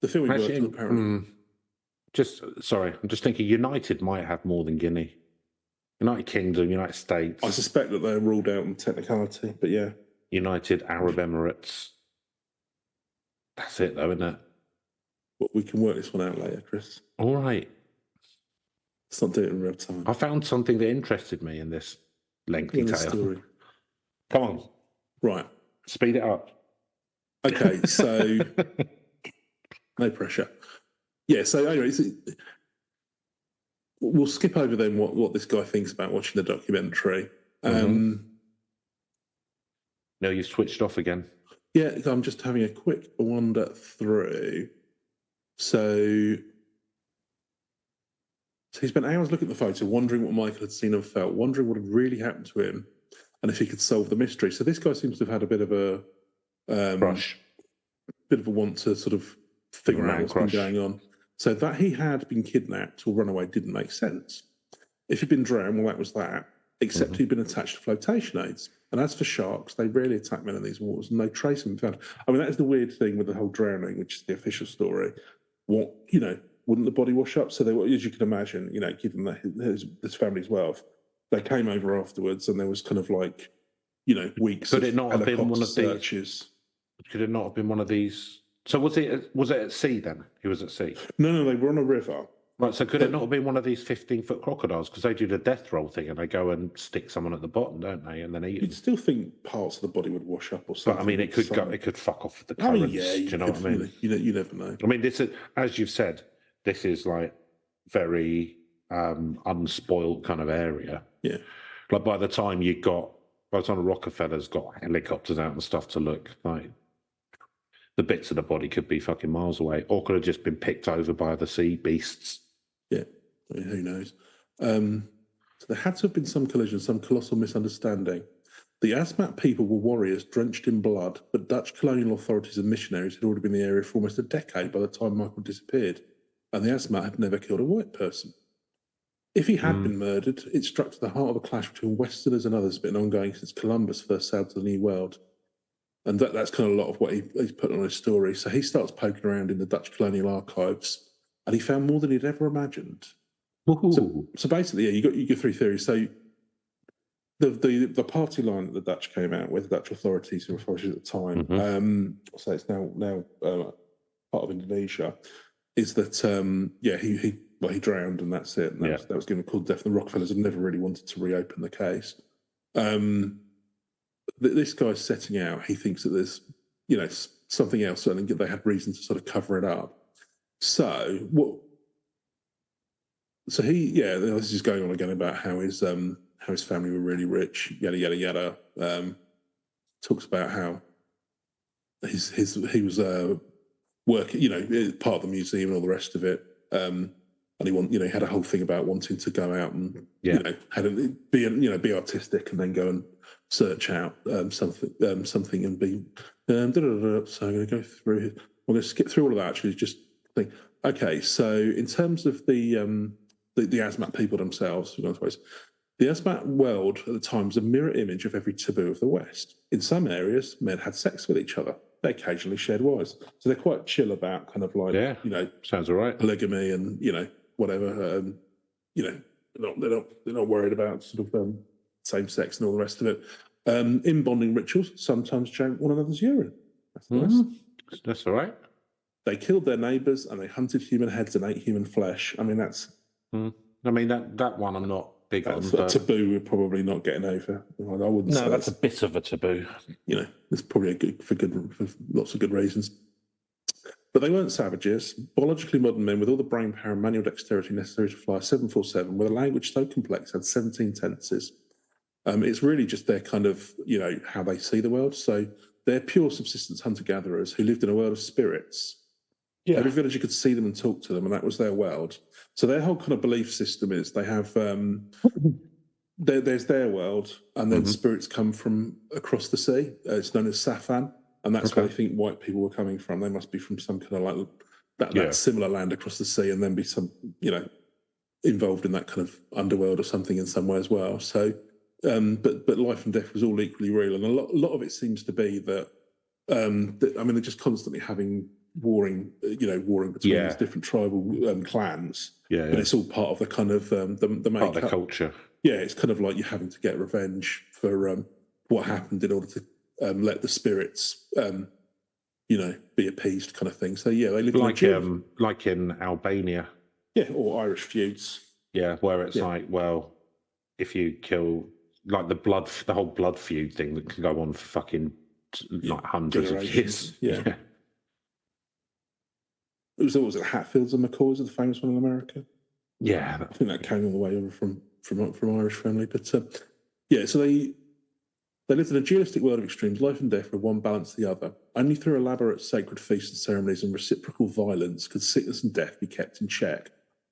the film we worked on apparently. I'm just thinking United might have more than Guinea. United Kingdom, United States. I suspect that they're ruled out in technicality, but yeah. United Arab Emirates. That's it, though, isn't it? Well, we can work this one out later, Chris. All right. Let's not do it in real time. I found something that interested me in this lengthy tale. Story. Come on. Right. Speed it up. Okay, so no pressure. Yeah, so anyway, we'll skip over then what this guy thinks about watching the documentary. No, you've switched off again. Yeah, I'm just having a quick wander through. So he spent hours looking at the photo, wondering what Michael had seen and felt, wondering what had really happened to him, and if he could solve the mystery. So this guy seems to have had a bit of a crush, bit of a want to sort of figure out what's been going on. So that he had been kidnapped or run away didn't make sense. If he'd been drowned, well, that was that, except he'd been attached to flotation aids. And as for sharks, they rarely attack men in these waters, and no trace of them found. I mean, that is the weird thing with the whole drowning, which is the official story. wouldn't the body wash up? So they were, as you can imagine, given that his family's wealth, they came over afterwards, and there was kind of like, weeks Could of it not have been one of searches. Could it not have been one of these? So was it at sea then? He was at sea. No, they were on a river. Right, so could it not have been one of these 15-foot crocodiles? Because they do the death roll thing and they go and stick someone at the bottom, don't they? And then eat them. You'd still think parts of the body would wash up or something. But I mean, it could fuck off with the currents. Do you know what I mean? You never know. I mean, this is, as you've said, this is like very unspoiled kind of area. Yeah. Like by the time Rockerfeller's got helicopters out and stuff to look, like the bits of the body could be fucking miles away, or could have just been picked over by the sea beasts. Yeah, I mean, who knows? So there had to have been some collision, some colossal misunderstanding. The Asmat people were warriors drenched in blood, but Dutch colonial authorities and missionaries had already been in the area for almost a decade by the time Michael disappeared, and the Asmat had never killed a white person. If he had been murdered, it struck to the heart of a clash between Westerners and others, been ongoing since Columbus first sailed to the New World. And that's kind of a lot of what he's put on his story. So he starts poking around in the Dutch colonial archives, and he found more than he'd ever imagined. So basically, you got three theories. So the party line that the Dutch came out with, the Dutch authorities at the time, so it's now part of Indonesia, is that he drowned and that's it. And that was given a cold death. The Rockefellers had never really wanted to reopen the case. This guy's setting out. He thinks that there's something else, and they had reason to sort of cover it up. So this is going on again about how his family were really rich, yada yada yada. Talks about how he was working, part of the museum and all the rest of it. And he had a whole thing about wanting to go out and be artistic and then go and search out something and be. So I'm going to go through. I'm going to skip through all of that. Actually, just think. Okay, so in terms of the Asmat people themselves, the Asmat world at the time was a mirror image of every taboo of the West. In some areas, men had sex with each other. They occasionally shared wives. So they're quite chill about kind of like, sounds all right. Polygamy and, whatever. They're not worried about sort of same sex and all the rest of it. In bonding rituals, sometimes drank one another's urine. That's all right. They killed their neighbours and they hunted human heads and ate human flesh. I mean, that's. I mean that one I'm not big on. That's a taboo we're probably not getting over. I wouldn't say that's a bit of a taboo. It's probably for lots of good reasons. But they weren't savages. Biologically modern men with all the brain power and manual dexterity necessary to fly a 747 with a language so complex had 17 tenses. It's really just their kind of, how they see the world. So they're pure subsistence hunter-gatherers who lived in a world of spirits. Yeah. Every villager could see them and talk to them, and that was their world. So their whole kind of belief system is they have there's their world, and then spirits come from across the sea. It's known as Safan, and that's where they think white people were coming from. They must be from some kind of like that similar land across the sea, and then be some involved in that kind of underworld or something in some way as well. So, but life and death was all equally real, and a lot of it seems to be that. They're just constantly having warring between these different tribal clans. And it's all part of the kind of the makeup. Part of the culture. Yeah, it's kind of like you're having to get revenge for what happened in order to let the spirits, be appeased, kind of thing. So they live like in Albania. Yeah, or Irish feuds. Yeah, where it's like, well, if you kill like the whole blood feud thing that can go on for fucking like hundreds of years. Yeah. Was it Hatfields and McCoys are the famous one in America? Yeah, I think that came all the way over from Irish family. But so they lived in a dualistic world of extremes, life and death, where one balanced the other. Only through elaborate sacred feasts and ceremonies and reciprocal violence could sickness and death be kept in check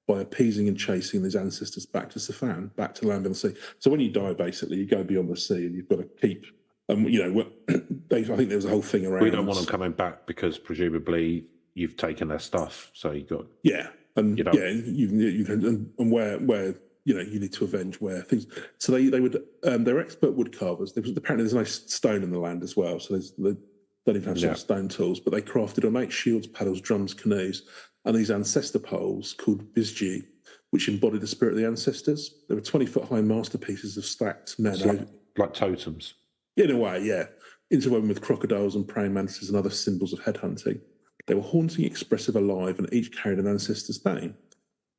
by appeasing and chasing these ancestors back to Safan, back to land and the sea. So when you die, basically, you go beyond the sea and you've got to keep. I think there was a whole thing around. We don't want them coming back because presumably you've taken their stuff, so you got and where you need to avenge where things. So they would they're expert wood carvers. Apparently there's no stone in the land as well, so they don't even have sort of stone tools, but they crafted ornate shields, paddles, drums, canoes, and these ancestor poles called bizji, which embodied the spirit of the ancestors. They were 20-foot-high masterpieces of stacked men. Like totems. In a way, yeah. Interwoven with crocodiles and praying mantises and other symbols of headhunting. They were haunting, expressive, alive, and each carried an ancestor's name.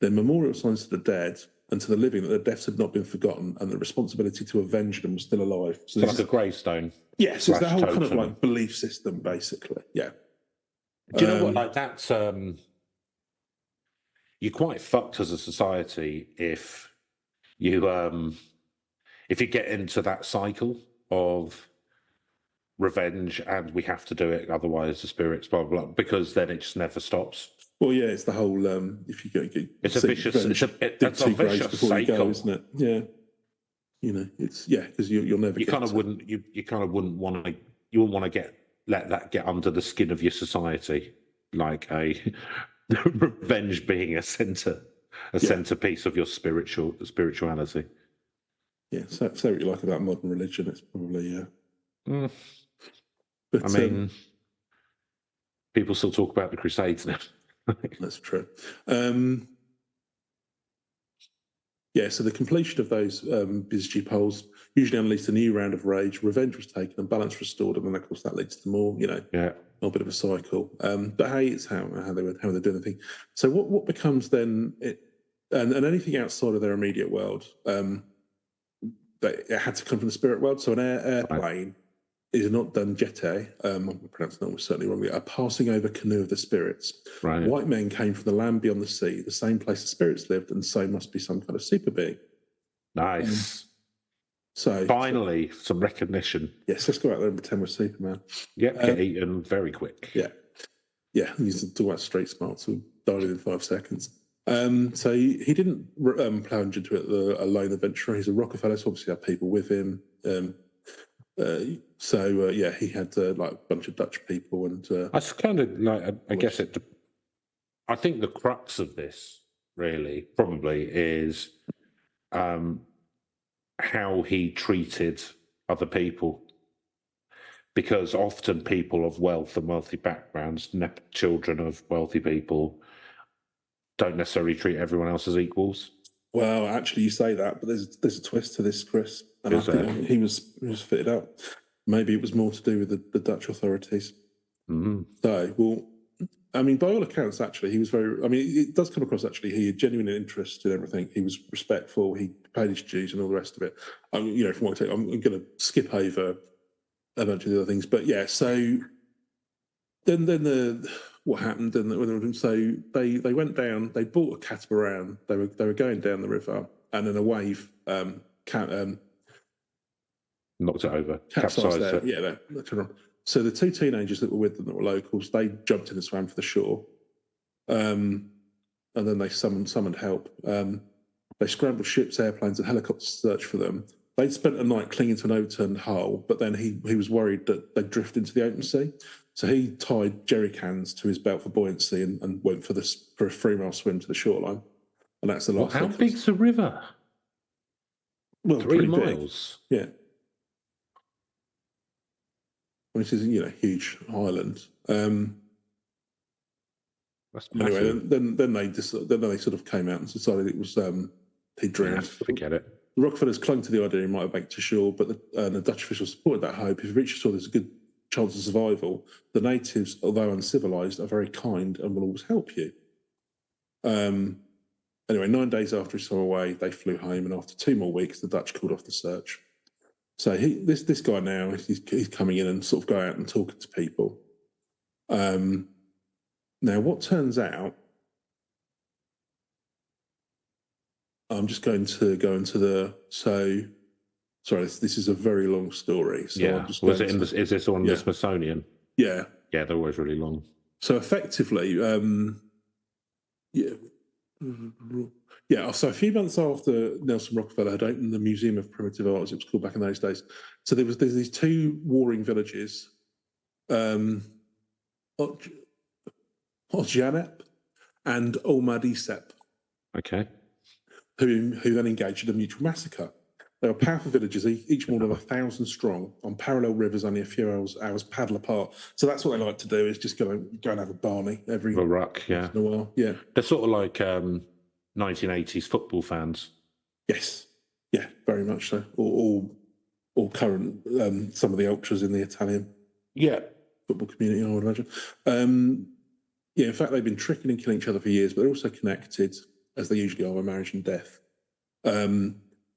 They're memorial signs to the dead and to the living that their deaths had not been forgotten and the responsibility to avenge them was still alive. So like a gravestone. Yes, it's the whole kind of like belief system, basically. Yeah. Do you know what? Like that's you're quite fucked as a society if you get into that cycle of revenge and we have to do it, otherwise the spirits blah blah blah, because then it just never stops. Well, yeah, it's the whole if you get it's a vicious cycle, isn't it? Yeah, you know, it's because you'll never. You kind of wouldn't want to. You wouldn't want to let that get under the skin of your society, like a revenge being a centerpiece of your spirituality. Yeah, so what you like about modern religion, it's probably But, I mean, people still talk about the Crusades now. That's true. So the completion of those bizji poles usually unleashed a new round of rage. Revenge was taken and balance restored, and then of course that leads to more, a bit of a cycle. But hey, it's how they're doing the thing. So what becomes then and anything outside of their immediate world, it had to come from the spirit world. So an airplane is not done jete. I'm pronouncing that certainly wrongly. A passing over canoe of the spirits. Right. White men came from the land beyond the sea, the same place the spirits lived, and so must be some kind of super being. Nice. So finally, some recognition. Yes, let's go out there and pretend we're Superman. Yeah, get eaten very quick. Yeah. He's talking about street smart, so died within 5 seconds. So he didn't plunge into it a lone adventurer. He's a Rockerfeller, so obviously had people with him. He had like a bunch of Dutch people, and that's kind of like I guess it. I think the crux of this really probably is how he treated other people, because often people of wealth and wealthy backgrounds, children of wealthy people, don't necessarily treat everyone else as equals. Well, actually, you say that, but there's a twist to this, Chris. And I think he was fitted up. Maybe it was more to do with the Dutch authorities. Mm-hmm. So, well, I mean, by all accounts, actually, he was very. I mean, it does come across actually. He had genuine interest in everything. He was respectful. He paid his dues and all the rest of it. From what I take, I'm going to skip over a bunch of the other things, but yeah. So then what happened? And so they went down. They bought a catamaran. They were going down the river, and then a wave knocked it over, capsized it. Yeah, so the two teenagers that were with them, that were locals, they jumped in and swam for the shore, and then they summoned help. They scrambled ships, airplanes, and helicopters to search for them. They'd spent a night clinging to an overturned hull, but then he was worried that they'd drift into the open sea. So he tied jerry cans to his belt for buoyancy and went for a 3-mile swim to the shoreline. And that's the last. How big's the river? Well, 3 miles. Big. Yeah. Which is, huge island. Anyway, then they sort of came out and decided it was he drowned. Yeah, forget it. The Rockefellers clung to the idea he might have banked to shore, but the Dutch officials supported that hope. If he reaches shore, there's a good chance of survival. The natives, although uncivilized, are very kind and will always help you. Anyway, 9 days after he swam away, they flew home, and after 2 more weeks, the Dutch called off the search. So this guy now, he's coming in and sort of going out and talking to people. Now, what turns out, I'm just going to go into sorry, this is a very long story. So yeah. Is this on the Smithsonian? Yeah. Yeah, they're always really long. So effectively, so a few months after Nelson Rockefeller had opened the Museum of Primitive Art, as it was called back in those days, so there's these 2 warring villages, Osjanep and Olmadisep. Okay. Who then engaged in a mutual massacre. They were powerful villages, each more than 1,000 strong, on parallel rivers only a few hours paddle apart. So that's what they like to do, is just go and have a Barney every The ruck, once in a while. Yeah. They're sort of like 1980s football fans. Yes. Yeah, very much so. Or current, some of the ultras in the Italian football community, I would imagine. Yeah, in fact, they've been tricking and killing each other for years, but they're also connected, as they usually are, by marriage and death.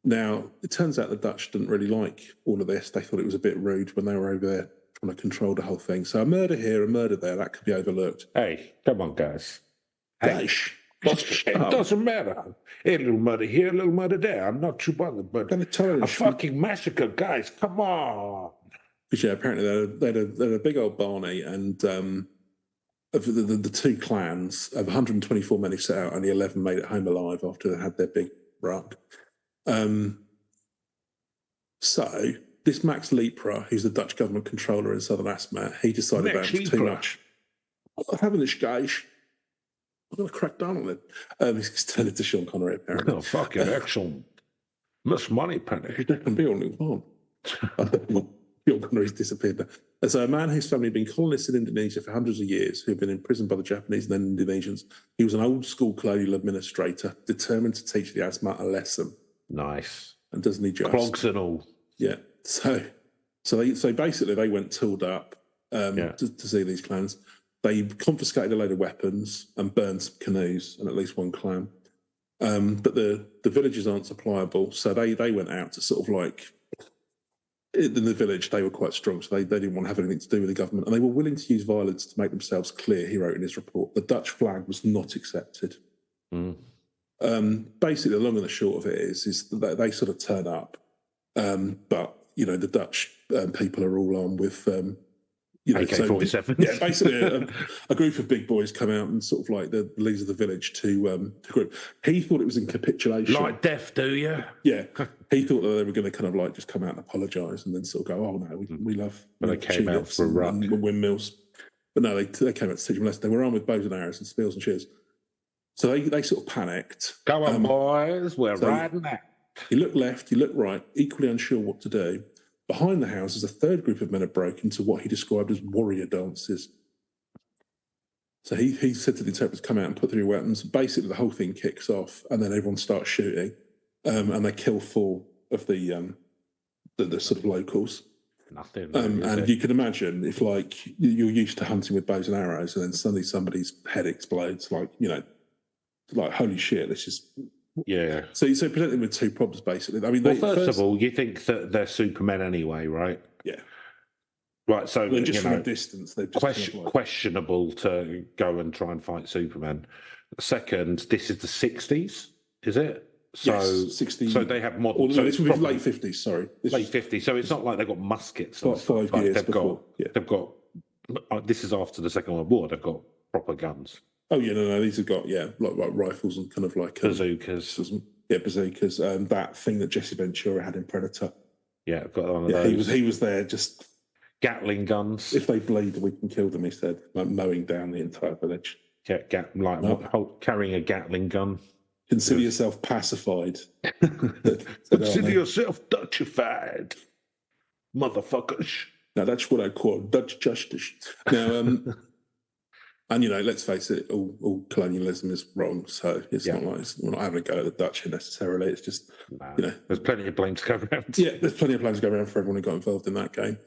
Now, it turns out the Dutch didn't really like all of this. They thought it was a bit rude when they were over there trying to control the whole thing. So a murder here, a murder there, that could be overlooked. Hey, come on, guys. Guys, it doesn't matter. A little murder here, a little murder there. I'm not too bothered, but a fucking massacre, guys. Come on. Because, yeah, apparently they had a big old Barney, and of the two clans, of 124 men who set out, only 11 made it home alive after they had their big ruck. So this Max Lepra, who's the Dutch government controller in southern Asmat, he decided that was too much. I'm not having this, guys. I'm going to crack down on it. He's turned into Sean Connery, apparently. Oh, fucking excellent. Miss Money Penny. There can be only one. Sean Connery's disappeared now. And so a man whose family had been colonists in Indonesia for hundreds of years, who had been imprisoned by the Japanese and then Indonesians. He was an old school colonial administrator, determined to teach the Asmat a lesson. Nice. And doesn't he just? Clogs and all. Yeah. So basically they went tooled up to see these clans. They confiscated a load of weapons and burned some canoes and at least one clan. But the villages aren't supplyable, so they went out to sort of like, in the village, they were quite strong, so they didn't want to have anything to do with the government, and they were willing to use violence to make themselves clear, he wrote in his report. The Dutch flag was not accepted. Basically, the long and the short of it is that they sort of turn up, but, you know, the Dutch people are all armed with... AK-47s. Yeah, basically a group of big boys come out and sort of like the leaders of the village to group. He thought it was in capitulation. Like death, do you? Yeah. He thought that they were going to kind of like just come out and apologise and then sort of go, oh no, we love they came out for a ruck. And windmills. But no, they came out to teach them a lesson. They were armed with bows and arrows and spears and shears. So they sort of panicked. Go on, boys, we're riding out. He looked left, he looked right, equally unsure what to do. Behind the houses, a third group of men had broken into what he described as warrior dances. So he said to the interpreters, come out and put through your weapons. Basically, the whole thing kicks off, and then everyone starts shooting, and they kill 4 of the sort of locals. Nothing. And you can imagine if, like, you're used to hunting with bows and arrows, and then suddenly somebody's head explodes, like, you know, like, holy shit, this is... Yeah. So present them with 2 problems, basically. I mean, first of all, you think that they're supermen anyway, right? Yeah. Right, so they're just from a distance. They're just questionable to go and try and fight Superman. Second, this is the 60s, is it? So, yes, 60. So they have modern. So it's late 50s. Sorry, late 50s. So it's not like they've got muskets. Like 5 years before. They've got. This is after the Second World War. They've got proper guns. Oh yeah, no, these have got like rifles and kind of like bazookas. Bazookas. That thing that Jesse Ventura had in Predator. Yeah, got one of those. He was there just. Gatling guns. If they bleed, we can kill them. He said, like mowing down the entire village. Yeah, carrying a Gatling gun. Consider yourself pacified. Consider yourself Dutchified, motherfuckers. Now that's what I call Dutch justice. Now, and you know, let's face it, all colonialism is wrong. So it's not like we're not having a go at the Dutch here necessarily. It's just you know, there's plenty of blame to go around. Yeah, there's plenty of blame to go around for everyone who got involved in that game.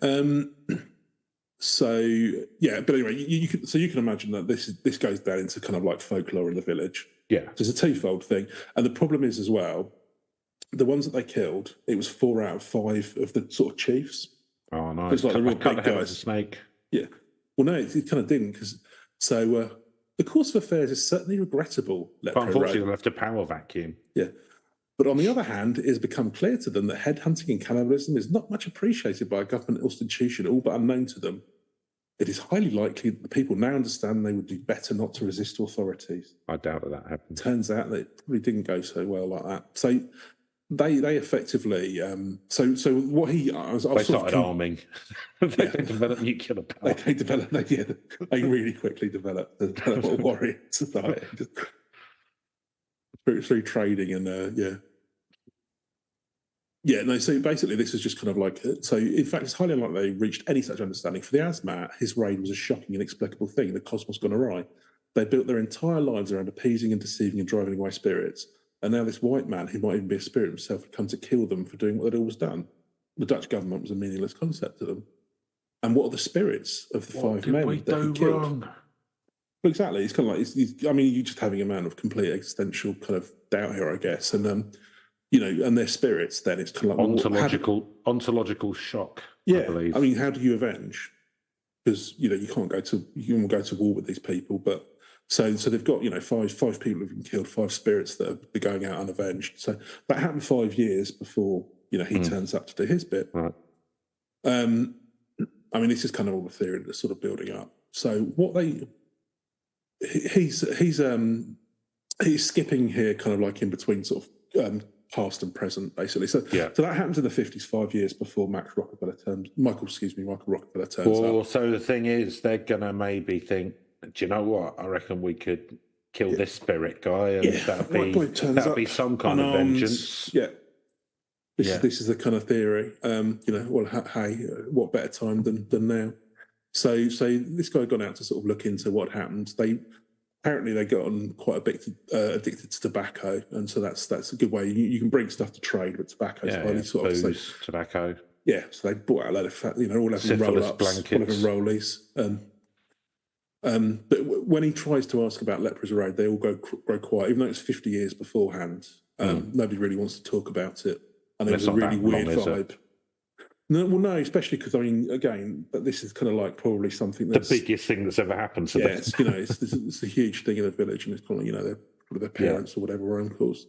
So yeah, but anyway, you can imagine that this goes down into kind of like folklore in the village. Yeah, so it's a twofold thing, and the problem is as well, the ones that they killed, it was 4 out of 5 of the sort of chiefs. Oh, nice. It's like the real big guys. A snake. Yeah. Well, no, it kind of didn't because. So the course of affairs is certainly regrettable. But unfortunately, they left a power vacuum. Yeah. But on the other hand, it has become clear to them that headhunting and cannibalism is not much appreciated by a government institution, all but unknown to them. It is highly likely that the people now understand they would do better not to resist authorities. I doubt that happened. Turns out that it probably didn't go so well like that. So they effectively so what he they started arming. They developed nuclear power. They really quickly developed a warrior society through trading and Yeah, no, so basically this is just kind of like, so in fact, it's highly unlikely they reached any such understanding. For the Asmat, his raid was a shocking, inexplicable thing. The cosmos gone awry. They built their entire lives around appeasing and deceiving and driving away spirits. And now this white man, who might even be a spirit himself, had come to kill them for doing what they'd always done. The Dutch government was a meaningless concept to them. And what are the spirits of the five men that he killed? Wrong? Well, exactly. It's kind of like, I mean, you're just having a man of complete existential kind of doubt here, I guess. And, you know, and their spirits, then it's kind of like ontological shock. Yeah, I believe. I mean, how do you avenge? Because you know you can't go to war with these people, but so they've got five people have been killed, 5 spirits that are going out unavenged. So that happened 5 years before he turns up to do his bit. Right. I mean, this is kind of all the theory that's sort of building up. So what he's skipping here, kind of like in between sort of. Past and present, basically. So that happens in the 50s, 5 years before Michael Rockerfeller turns up. So the thing is, they're gonna maybe think, do you know what? I reckon we could kill this spirit guy, and that'd be some kind of vengeance. Yeah. This is the kind of theory. What better time than now? So this guy gone out to sort of look into what happened. Apparently they got on quite a bit addicted to tobacco, and so that's a good way. You can bring stuff to trade, but tobacco is highly sort of booze, tobacco. Yeah, so they bought out a load of all having roll-ups, all having rollies. But when he tries to ask about Leprous Raid, they all grow quiet, even though it's 50 years beforehand. Nobody really wants to talk about it, and it was a really weird vibe. No, especially because, I mean, again, this is kind of like probably something that's... The biggest thing that's ever happened to them. It's a huge thing in the village, and it's probably, their parents or whatever were uncles.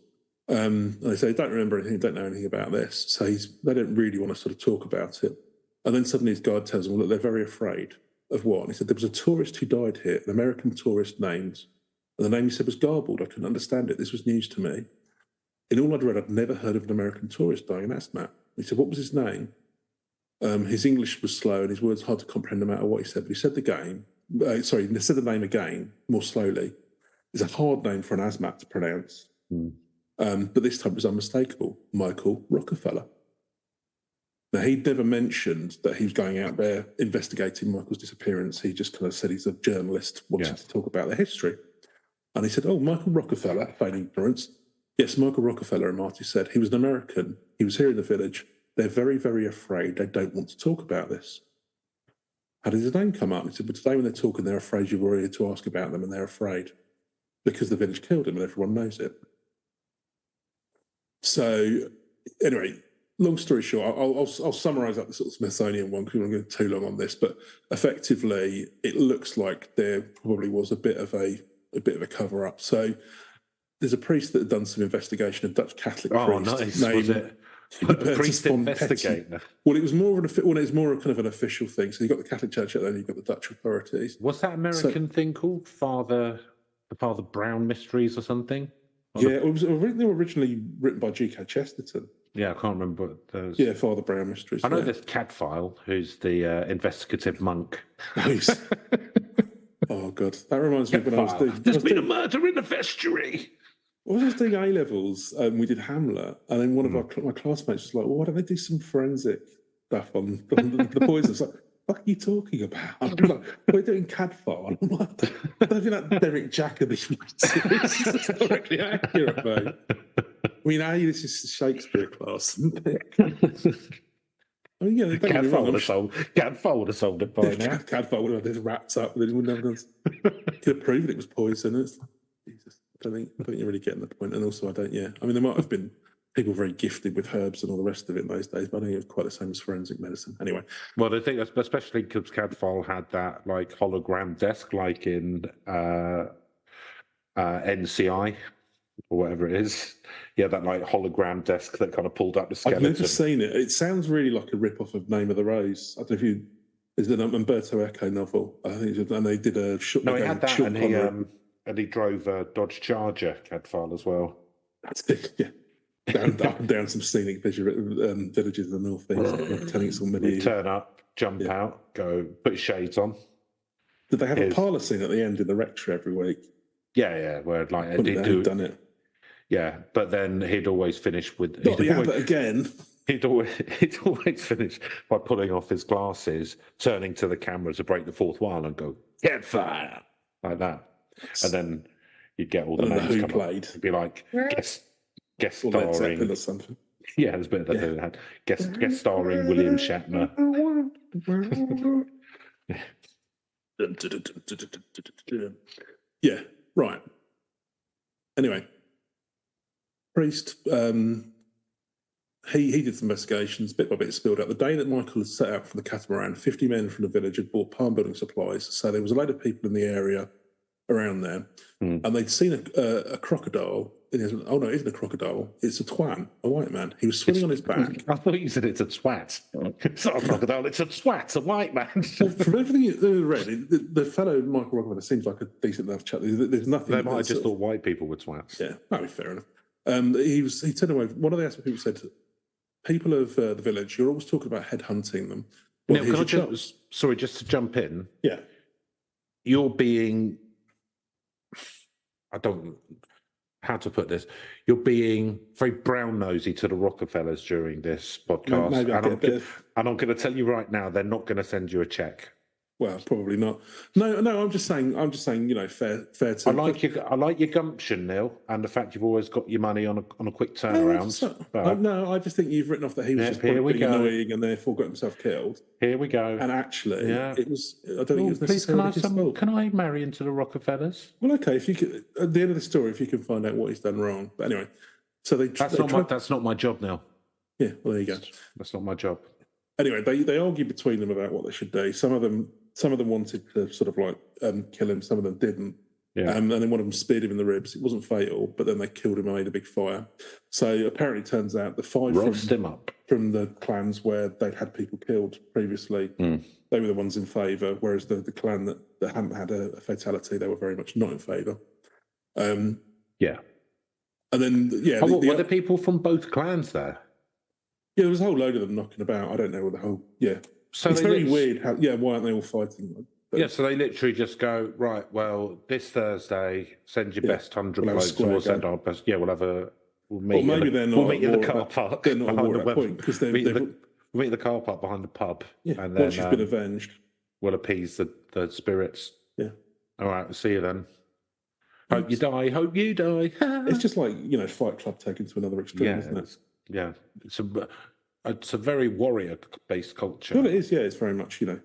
And they say, don't remember anything, don't know anything about this. So they don't really want to sort of talk about it. And then suddenly his guard tells them that they're very afraid of what? And he said, there was a tourist who died here, an American tourist named, and the name he said was garbled. I couldn't understand it. This was news to me. In all I'd read, I'd never heard of an American tourist dying in Asmat. He said, what was his name? His English was slow and his words hard to comprehend no matter what he said. But he said he said the name again, more slowly. It's a hard name for an Asmat to pronounce. But this time it was unmistakable. Michael Rockerfeller. Now, he'd never mentioned that he was going out there investigating Michael's disappearance. He just kind of said he's a journalist wanting to talk about the history. And he said, Michael Rockerfeller, feigning ignorance. Yes, Michael Rockerfeller, and Marty said. He was an American. He was here in the village. They're very, very afraid. They don't want to talk about this. How did his name come up? He said, but today when they're talking, they're afraid you're here to ask about them, and they're afraid because the village killed him and everyone knows it. So, anyway, long story short, I'll summarise up the sort of Smithsonian one because we don't go too long on this, but effectively, it looks like there probably was a bit of a cover-up. So, there's a priest that had done some investigation, a Dutch Catholic priest. Oh, nice. Was it? A priest investigator. Well, it was more of kind of an official thing. So you got the Catholic Church out there, and you've got the Dutch authorities. What's that American thing called? The Father Brown Mysteries or something? They were originally written by G.K. Chesterton. Yeah, I can't remember what those. Yeah, Father Brown Mysteries. I know there's Cadfael, who's the investigative monk. Nice. Oh God, that reminds me when I was doing. There's been a murder in the vestry. I was just doing A-levels, we did Hamlet, and then one of my classmates was like, well, why don't they do some forensic stuff on the boys? I was like, what are you talking about? I'm like, we're doing Cadfael. I'm like, I don't think that Derek Jacobi is directly accurate, mate. I mean, this is a Shakespeare class, isn't it? I mean, don't get me wrong. Cadfael would have solved it by now. Cadfael would have had this wrapped up, but he wouldn't have done. Could have proven it was poisonous. Jesus. I don't think you're really getting the point. And also, I mean, there might have been people very gifted with herbs and all the rest of it in those days, but I think it was quite the same as forensic medicine. Anyway. Well, I think especially because Cadfael had that like hologram desk, like in NCI or whatever it is. Yeah, that like hologram desk that kind of pulled up the skeleton. I've never seen it. It sounds really like a rip-off of Name of the Rose. I don't know if you... Is it an Umberto Eco novel? I think, and they did a short... No, he had that, and he drove a Dodge Charger, Cadfael, as well. That's it, yeah. Up and down some scenic villages in the northeast, telling it's all medieval. Turn up, jump out, go, put his shades on. Did they have a parlour scene at the end in the rectory every week? Yeah, where like he'd done it. Yeah, but then he'd always finish with... Not the Abbot again. he'd always finish by pulling off his glasses, turning to the camera to break the fourth wall and go, "Get fire!" like that. And then you'd get all the names who come played. up. It'd be like guest Or Led Zeppelin starring. or something. Yeah, there's a bit of that they had. Guest starring William Shatner. Yeah, right. Anyway, Priest, he did some investigations, bit by bit spilled out. The day that Michael had set out for the catamaran, 50 men from the village had bought palm building supplies. So there was a load of people in the area around there, and they'd seen a crocodile. Oh no, it isn't a crocodile. It's a twan, a white man. He was swimming on his back. I thought you said it's a twat. It's not a crocodile. It's a twat, a white man. Well, from everything you read, the fellow Michael Rockerfeller seems like a decent enough chap. There's nothing. They might have just thought white people were twats. Yeah, that'd be fair enough. He turned away. One of the aspects people said, people of the village, you're always talking about headhunting them. Well, Now, sorry, just to jump in. Yeah. You're being, I don't, how to put this, you're being very brown-nosy to the Rockefellers during this podcast. Maybe and I'm going to tell you right now, they're not going to send you a check. Well, probably not. No. I'm just saying. Fair to. I like your gumption, Neil, and the fact you've always got your money on a quick turnaround. No, I just think you've written off that he was just pretty annoying and therefore got himself killed. Here we go. And actually, it was. I don't think it was please, necessarily his fault. Can I marry into the Rockefellers? Well, okay. If you could, at the end of the story, if you can find out what he's done wrong. But anyway, so that's not my job, Neil. Yeah. Well, there you go. That's not my job. Anyway, they argued between them about what they should do. Some of them wanted to sort of like kill him. Some of them didn't. Yeah. And then one of them speared him in the ribs. It wasn't fatal, but then they killed him and made a big fire. So apparently, it turns out the five from the clans where they'd had people killed previously, they were the ones in favour, whereas the clan that hadn't had a fatality, they were very much not in favour. Yeah. And then, were the people from both clans there? Yeah, there was a whole load of them knocking about. I don't know what the whole. Yeah. So it's very weird how. Yeah, why aren't they all fighting? But, so they literally just go, right, well, this Thursday, send your best 100 blokes, and we'll send our best. Yeah, we'll meet. Or maybe they're not. We'll meet in the car park. They're not at that point because we'll meet in the car park behind the pub. Yeah. And then once you've been avenged, we'll appease the spirits. Yeah. All right. See you then. Hope you die. Hope you die. It's just like Fight Club taken to another extreme, isn't it? Yeah. It's a very warrior-based culture. Well, it is. Yeah, it's very much. And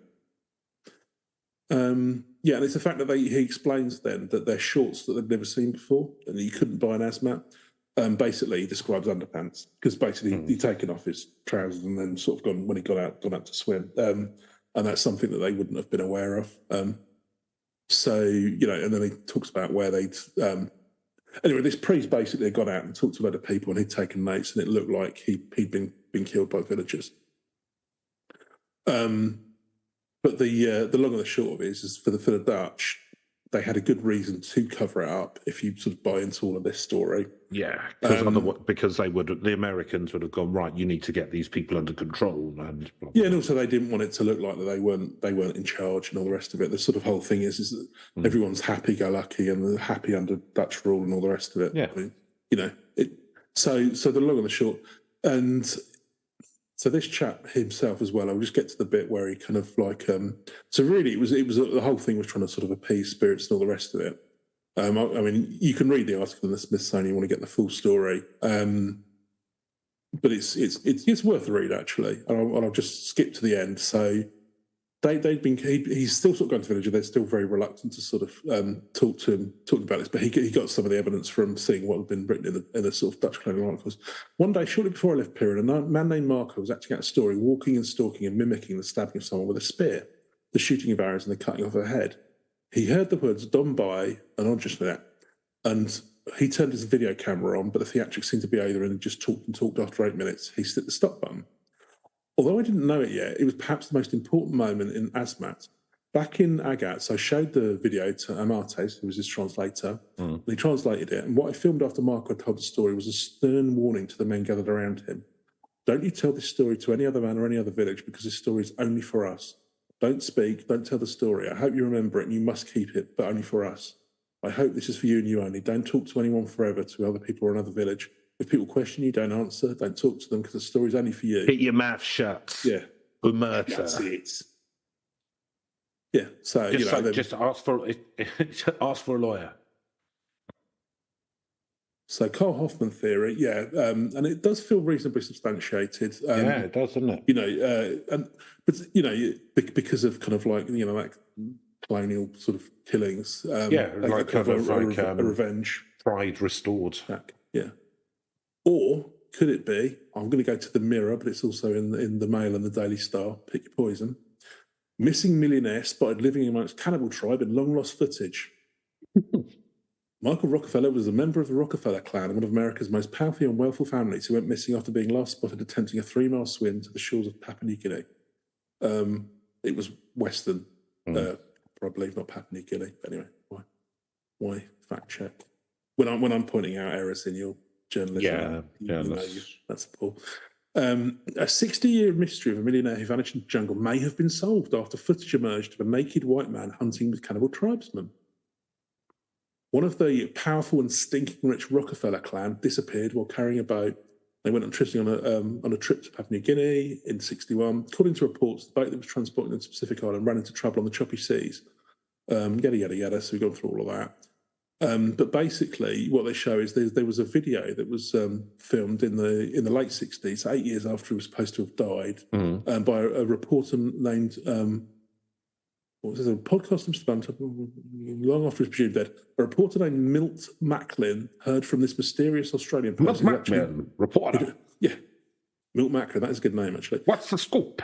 it's the fact that he explains then that they're shorts that they've never seen before, and that you couldn't buy an hazmat. Basically, he describes underpants because basically he'd taken off his trousers and then sort of gone out to swim, and that's something that they wouldn't have been aware of. And then he talks about where they'd. Anyway, this priest basically had gone out and talked to a load of people, and he'd taken notes, and it looked like he'd been killed by villagers. But the long and the short of it is for the Dutch, they had a good reason to cover it up if you sort of buy into all of this story. Yeah, because the Americans would have gone, right, you need to get these people under control, and blah, blah. Yeah, and also they didn't want it to look like that they weren't in charge and all the rest of it. The sort of whole thing is that everyone's happy-go-lucky and they're happy under Dutch rule and all the rest of it. Yeah, I mean, So the long and the short, and so this chap himself as well. I'll just get to the bit where he kind of like. So really, it was the whole thing was trying to sort of appease spirits and all the rest of it. I mean, you can read the article in the Smithsonian. You want to get the full story, but it's worth a read actually. And I'll just skip to the end. So he's still sort of going to the village. They're still very reluctant to sort of talking about this. But he got some of the evidence from seeing what had been written in the sort of Dutch colonial articles. One day, shortly before I left Piran, a man named Marco was acting out a story, walking and stalking and mimicking the stabbing of someone with a spear, the shooting of arrows and the cutting off her head. He heard the words "done by" and "on just that," and he turned his video camera on, but the theatrics seemed to be over, and he just talked and talked. After 8 minutes, he hit the stop button. Although I didn't know it yet, it was perhaps the most important moment in Asmat. Back in Agats, I showed the video to Amates, who was his translator, and he translated it. And what I filmed after Marco had told the story was a stern warning to the men gathered around him. Don't you tell this story to any other man or any other village, because this story is only for us. Don't speak, don't tell the story. I hope you remember it and you must keep it, but only for us. I hope this is for you and you only. Don't talk to anyone forever, to other people or another village. If people question you, don't answer, don't talk to them because the story's only for you. Keep your mouth shut. Yeah. Umerta. That's it. Yeah. So, just ask for a lawyer. So Carl Hoffman theory, and it does feel reasonably substantiated. It does, doesn't it? Because of kind of like that colonial sort of killings. Like kind of a revenge. Pride restored. Yeah. Or could it be? I'm going to go to the Mirror, but it's also in the Mail and the Daily Star. Pick your poison. Missing millionaire spotted living amongst cannibal tribe in long lost footage. Michael Rockerfeller was a member of the Rockerfeller clan and one of America's most powerful and wealthy families who went missing after being last spotted attempting a 3-mile swim to the shores of Papua New Guinea. It was Western, I believe, not Papua New Guinea. But anyway, why fact check? When I'm pointing out errors in your journalism, that's Paul. A 60-year mystery of a millionaire who vanished in the jungle may have been solved after footage emerged of a naked white man hunting with cannibal tribesmen. One of the powerful and stinking rich Rockerfeller clan disappeared while carrying a boat. They went on a trip to Papua New Guinea in '61. According to reports, the boat that was transporting them to the Pacific Island ran into trouble on the choppy seas. Yada, yada, yada. So we've gone through all of that. But basically, what they show is there was a video that was filmed in the late '60s, 8 years after he was supposed to have died, by a reporter named... what was it? A podcast long after he was presumed dead. A reporter named Milt Macklin heard from this mysterious Australian person. Milt Macklin, reporter. Yeah, Milt Macklin. That is a good name, actually. What's the scoop?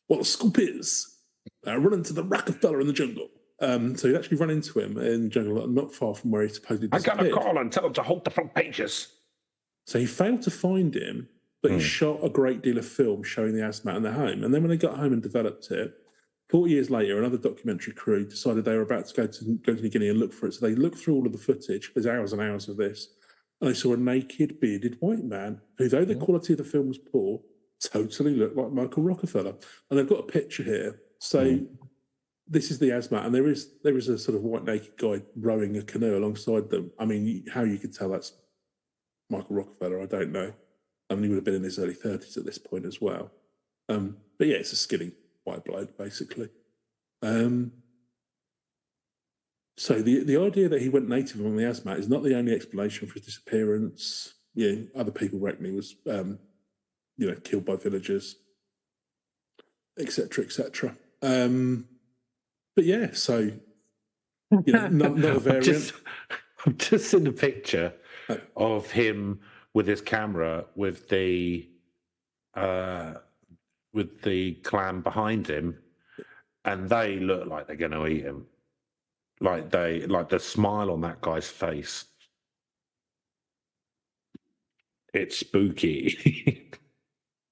What the scoop is, run into the Rockerfeller in the jungle. So he actually ran into him in the jungle, not far from where he supposedly disappeared. I got a call and tell him to hold the front pages. So he failed to find him, but he shot a great deal of film showing the Asmat and their home. And then when they got home and developed it, 40 years later, another documentary crew decided they were about to go to New Guinea and look for it. So they looked through all of the footage. There's hours and hours of this. And they saw a naked, bearded white man who, though the quality of the film was poor, totally looked like Michael Rockerfeller. And they've got a picture here. So this is the Asmat. And there is a sort of white naked guy rowing a canoe alongside them. I mean, how you could tell that's Michael Rockerfeller, I don't know. I mean, he would have been in his early 30s at this point as well. But yeah, it's a skinny white bloke, basically. So the idea that he went native among the Asmat is not the only explanation for his disappearance. Other people reckon he was, killed by villagers, etc., etc. But yeah, so not a variant. I'm just in the picture of him with his camera with the clan behind him, and they look like they're going to eat him. Like the smile on that guy's face. It's spooky.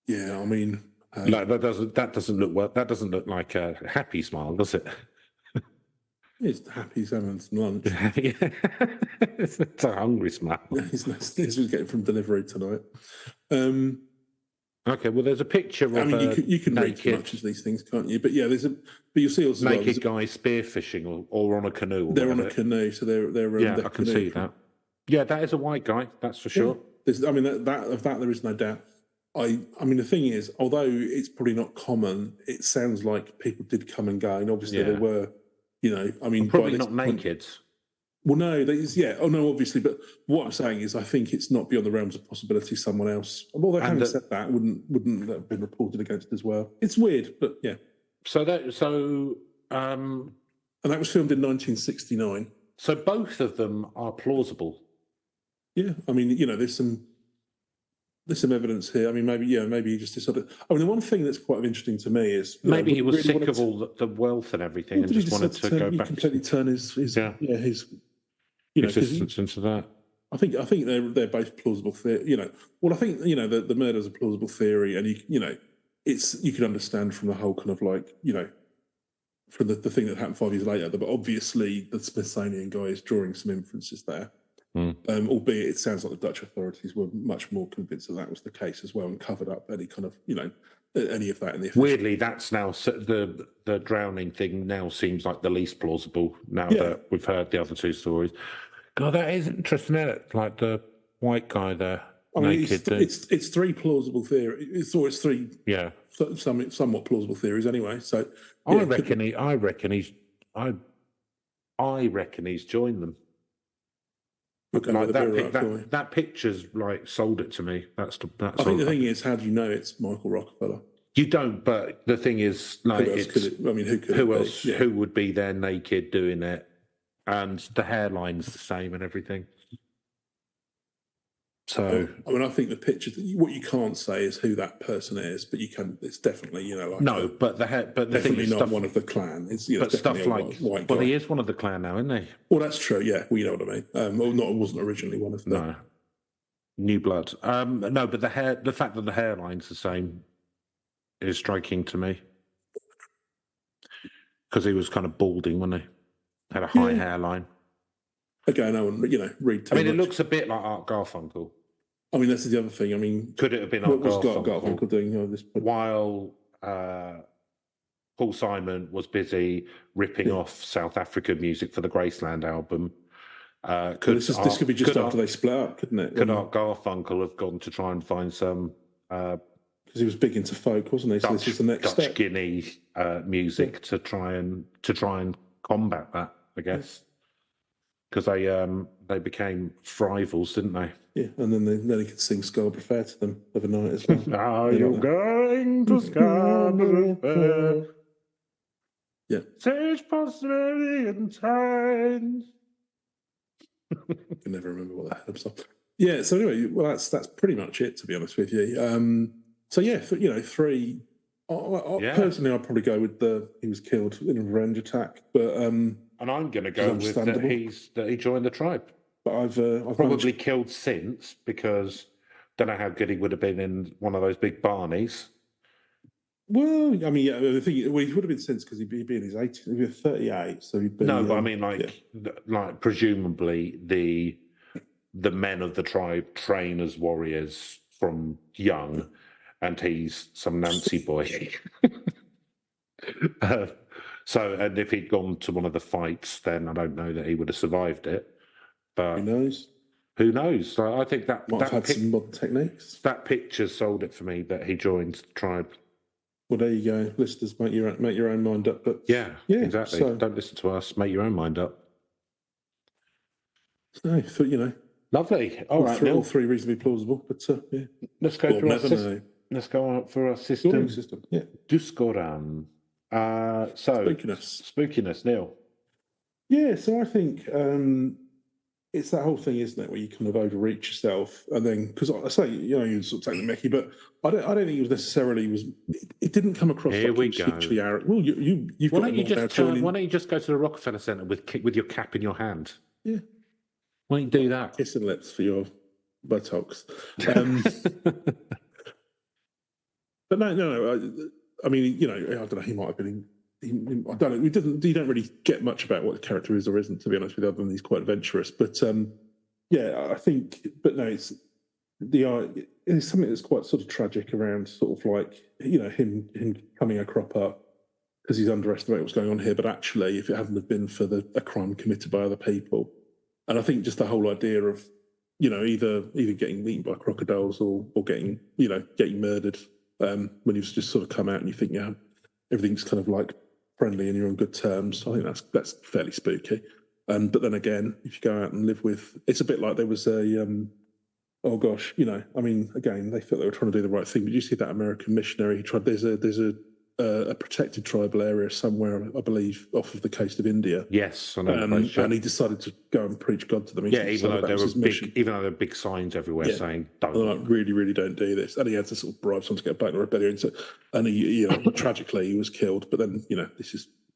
Yeah, I mean, that doesn't look well. That doesn't look like a happy smile, does it? He's happy he's having some lunch. Yeah. It's a hungry smile. This was getting from delivery tonight. Okay, well, there's a picture of you can read too much of these things, can't you? But yeah, but you'll see also naked guy spearfishing or on a canoe. They're on a canoe, so they're yeah, I can see that. Yeah, that is a white guy, that's for sure. I mean, that there is no doubt. I mean, the thing is, although it's probably not common, it sounds like people did come and go, and obviously there were, I mean, probably not naked. Well, no, obviously, but what I'm saying is, I think it's not beyond the realms of possibility someone else. Although having said that, wouldn't that have been reported against as well? It's weird, but yeah. And that was filmed in 1969. So both of them are plausible. Yeah, I mean, there's some evidence here. I mean, maybe he just decided. I mean, the one thing that's quite interesting to me is maybe he was sick of all the wealth and everything, and just wanted to go back. Completely turn his existence into that. I think they're both plausible theory. Well, I think the murder's a plausible theory, and you can understand from the whole kind of like from the thing that happened 5 years later. But obviously, the Smithsonian guy is drawing some inferences there. Albeit it sounds like the Dutch authorities were much more convinced that was the case as well, and covered up any kind of any of that in the official. Weirdly, that's now the drowning thing now seems like the least plausible now that we've heard the other two stories. God, that is interesting, isn't it? Like the white guy there. I mean, naked. it's three plausible theories. It's three somewhat plausible theories anyway. So I reckon he's joined them. Okay, like that picture's like sold it to me. I think the thing is, how do you know it's Michael Rockerfeller? You don't, but the thing is, like, who would be there naked doing it? And the hairline's the same and everything. So, I mean, I think the picture. What you can't say is who that person is, but you can. It's definitely, but the thing is, not one of the clan. It's but stuff like white guy. Well, he is one of the clan now, isn't he? Well, that's true. Yeah, well, you know what I mean. Well, wasn't originally one of them. No, new blood. No, but the fact that the hairline's the same is striking to me, because he was kind of balding, wasn't he? Had a high hairline. Again, no one, read too much. It looks a bit like Art Garfunkel. I mean, that's the other thing. I mean, could it have been Art Garfunkel doing this? While Paul Simon was busy ripping off South African music for the Graceland album. This could be just after they split up, couldn't it? Could Art Garfunkel have gone to try and find some? Because he was big into folk, wasn't he? So this is the next step. Guinea music to try and combat that, I guess. Because they became rivals, didn't they? Yeah, and then they could sing Scarborough Fair to them overnight as well. Are you going to Scarborough Fair? Yeah. Sage possibility and times. I can never remember what that had song. Yeah. So anyway, well, that's pretty much it, to be honest with you. So yeah, three. Personally, I'd probably go with he was killed in a revenge attack, but and I'm going to go with that he joined the tribe. But I've probably killed since, because don't know how good he would have been in one of those big Barneys. Well, I mean, yeah, the thing, he would have been since, because he'd be in his 80s. He'd be 38, so he'd be. No, but I mean, like presumably the men of the tribe train as warriors from young, and he's some Nancy boy. So, and if he'd gone to one of the fights, then I don't know that he would have survived it. But who knows? Who knows? So I think that might have had some modern techniques. That picture sold it for me, that he joined the tribe. Well, there you go, listeners. Make your own mind up. But yeah, exactly. So, don't listen to us. Make your own mind up. So lovely. All three reasonably plausible. But yeah, let's go through our system. Let's go out for our system. Yeah, Duskoran. Spookiness, Neil. Yeah, so I think it's that whole thing, isn't it, where you kind of overreach yourself, and then, because I say, you sort of take the mickey, but I don't think it was necessarily it didn't come across Here like we go. Hugely arrogant. Well, you've why don't you just go to the Rockefeller Centre with your cap in your hand? Yeah. Why don't you do that? Kissing lips for your buttocks. But no. I mean, I don't know. He might have been. I don't know. You don't really get much about what the character is or isn't, to be honest with you, other than he's quite adventurous. But yeah, I think. But no, it's something that's quite sort of tragic around sort of like him coming a crop up because he's underestimated what's going on here. But actually, if it hadn't have been for a crime committed by other people, and I think just the whole idea of either getting eaten by crocodiles or getting murdered. When you've just sort of come out and you think, everything's kind of like friendly and you're on good terms. I think that's fairly spooky. But then again, if you go out and live with, it's a bit like there was a, oh gosh, I mean, again, they thought they were trying to do the right thing. But you see that American missionary, he tried, there's a protected tribal area somewhere, I believe, off of the coast of India. Yes, I know. And he decided to go and preach God to them. Even though there were big signs everywhere saying, "Don't." Like, really, really don't do this. And he had to sort of bribe someone to get back in the rebellion. So, and he, tragically, he was killed. But then, this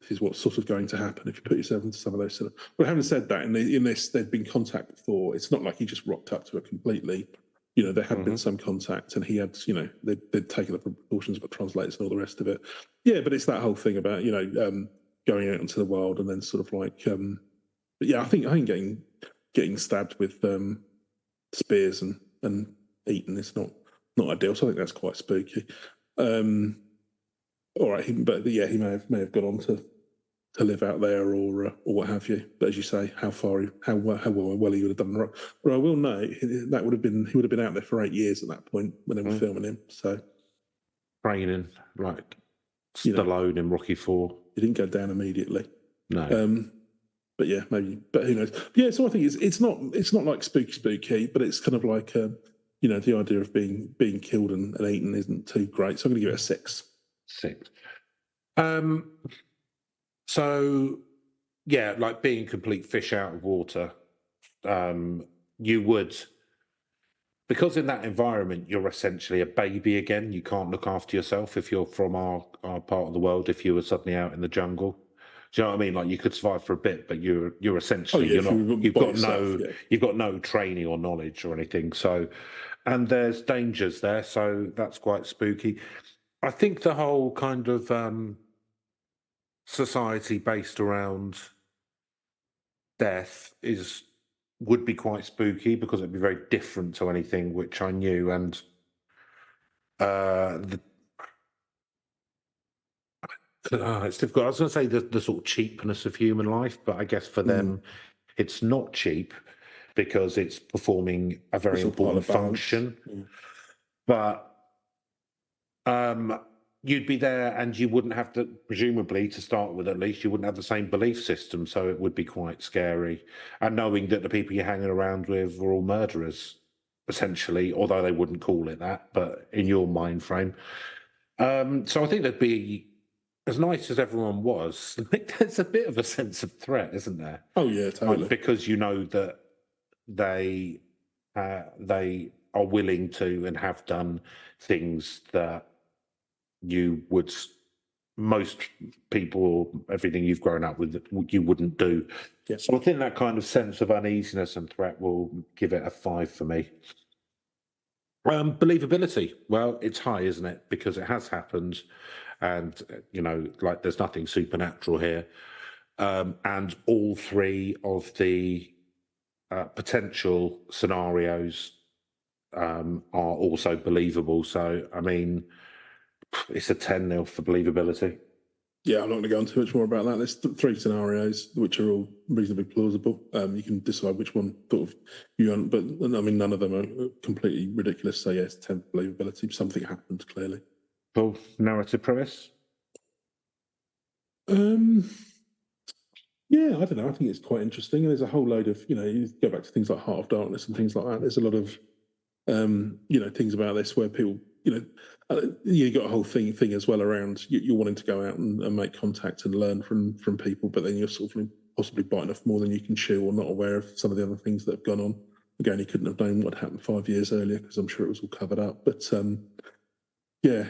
is what's sort of going to happen if you put yourself into some of those sort of. But having said that, in this, there'd been contact before. It's not like he just rocked up to it completely. There had been some contact, and he had, they'd taken the precautions about translators and all the rest of it. Yeah, but it's that whole thing about, going out into the wild and then sort of like, but yeah, I think getting stabbed with spears and eaten is not ideal. So I think that's quite spooky. All right, but yeah, he may have gone on to live out there or what have you. But as you say, how well he would have done the rock. But I will know he would have been out there for 8 years at that point when they were filming him. So training like Stallone in Rocky IV. He didn't go down immediately. No. But yeah, maybe. But who knows? Yeah, so I think it's not like spooky, but it's kind of like the idea of being killed and eaten isn't too great. So I'm going to give it a 6. 6. So yeah, like being complete fish out of water, you would, because in that environment you're essentially a baby again. You can't look after yourself if you're from our part of the world. If you were suddenly out in the jungle, do you know what I mean? Like you could survive for a bit, but you're essentially you've got no training or knowledge or anything. So, and there's dangers there, so that's quite spooky. I think the whole kind of society based around death would be quite spooky because it'd be very different to anything which I knew, and it's difficult. I was going to say the sort of cheapness of human life, but I guess for them, it's not cheap because it's performing a very important function. But you'd be there and you wouldn't have to, presumably, to start with at least, you wouldn't have the same belief system, so it would be quite scary. And knowing that the people you're hanging around with are all murderers, essentially, although they wouldn't call it that, but in your mind frame. So I think there'd be, as nice as everyone was, there's a bit of a sense of threat, isn't there? Oh yeah, totally. Because you know that they are willing to and have done things that most people, everything you've grown up with, you wouldn't do. Yeah. So I think that kind of sense of uneasiness and threat will give it a 5 for me. Believability, well, it's high, isn't it? Because it has happened, and like there's nothing supernatural here, and all 3 of the potential scenarios are also believable. So I mean, it's a 10-0 for believability. Yeah, I'm not going to go on too much more about that. There's 3 scenarios which are all reasonably plausible. You can decide which one sort of you want, but I mean, none of them are completely ridiculous. So yes, 10 believability. Something happened clearly. Cool. Narrative premise. Yeah, I don't know. I think it's quite interesting. And there's a whole load of, you go back to things like Heart of Darkness and things like that. There's a lot of, things about this where people, you got a whole thing as well around you're wanting to go out and make contact and learn from people, but then you're sort of possibly biting off more than you can chew or not aware of some of the other things that have gone on. Again, he couldn't have known what happened 5 years earlier because I'm sure it was all covered up. But yeah,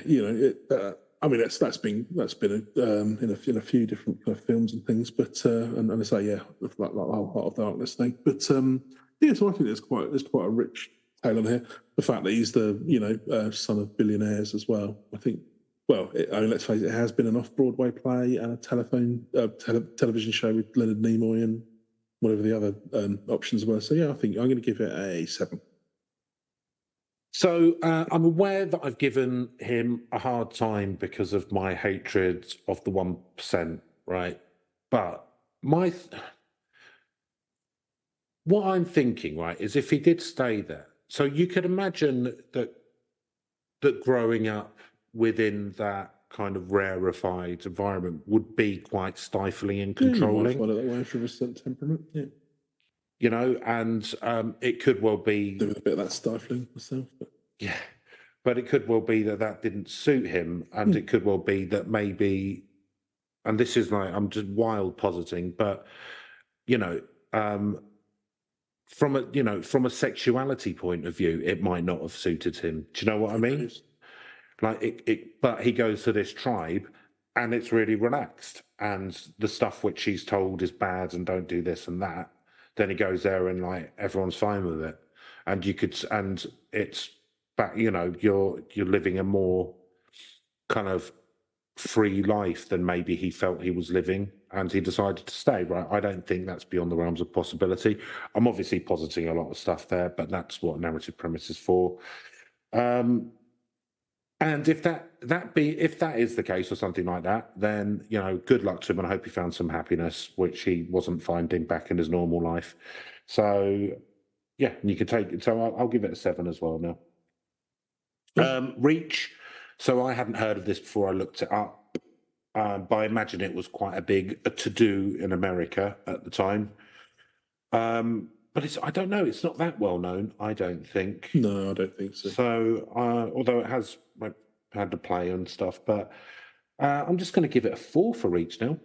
I mean, that's been in a few different kind of films and things, but and I say like the whole Heart of Darkness thing. But yeah, so I think there's quite a rich tale on here. The fact that he's the son of billionaires as well. I think. Well, I mean, let's face it has been an off-Broadway play and a television show with Leonard Nimoy and whatever the other options were. So yeah, I think I'm going to give it a 7. So I'm aware that I've given him a hard time because of my hatred of the 1%, right? But what I'm thinking, right, is if he did stay there, so you could imagine that growing up within that kind of rarefied environment would be quite stifling and controlling. Yeah, you might find it that way for a certain temperament, yeah. And it could well be doing a bit of that stifling myself. Yeah, but it could well be that didn't suit him, and it could well be that maybe, and this is like I'm just wild positing, but from a sexuality point of view, it might not have suited him. Do you know what I mean? Like but he goes to this tribe, and it's really relaxed, and the stuff which he's told is bad and don't do this and that. Then he goes there and like everyone's fine with it, and it's back. You're living a more kind of free life than maybe he felt he was living, and he decided to stay. Right? I don't think that's beyond the realms of possibility. I'm obviously positing a lot of stuff there, but that's what narrative premise is for. And if that is the case or something like that, then good luck to him, and I hope he found some happiness, which he wasn't finding back in his normal life. So yeah, you can take it. So I'll give it a 7 as well now. Reach. So I hadn't heard of this before I looked it up, but I imagine it was quite a big to-do in America at the time. But I don't know, it's not that well known, I don't think. No, I don't think so. So, although it has had to play and stuff, but I'm just going to give it a 4 for Reach now.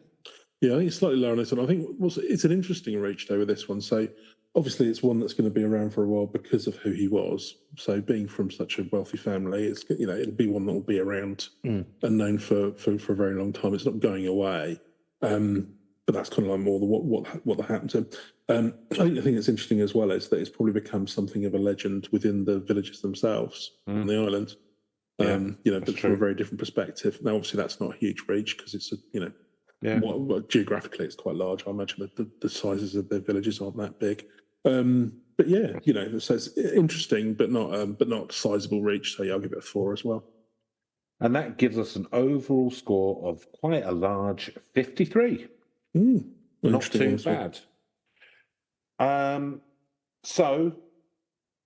Yeah, I think it's slightly lower on this one. I think it's an interesting Reach, though, with this one. So, obviously, it's one that's going to be around for a while because of who he was. So, being from such a wealthy family, it's it'll be one that will be around and known for a very long time. It's not going away. But that's kind of like more what happened to him. I think the thing that's interesting as well is that it's probably become something of a legend within the villages themselves on the island. But from a very different perspective. Now, obviously, that's not a huge reach because it's geographically it's quite large. I imagine that the sizes of their villages aren't that big. But yeah, so it's interesting, but not sizable reach. So yeah, I'll give it a 4 as well. And that gives us an overall score of quite a large 53. Not too bad. So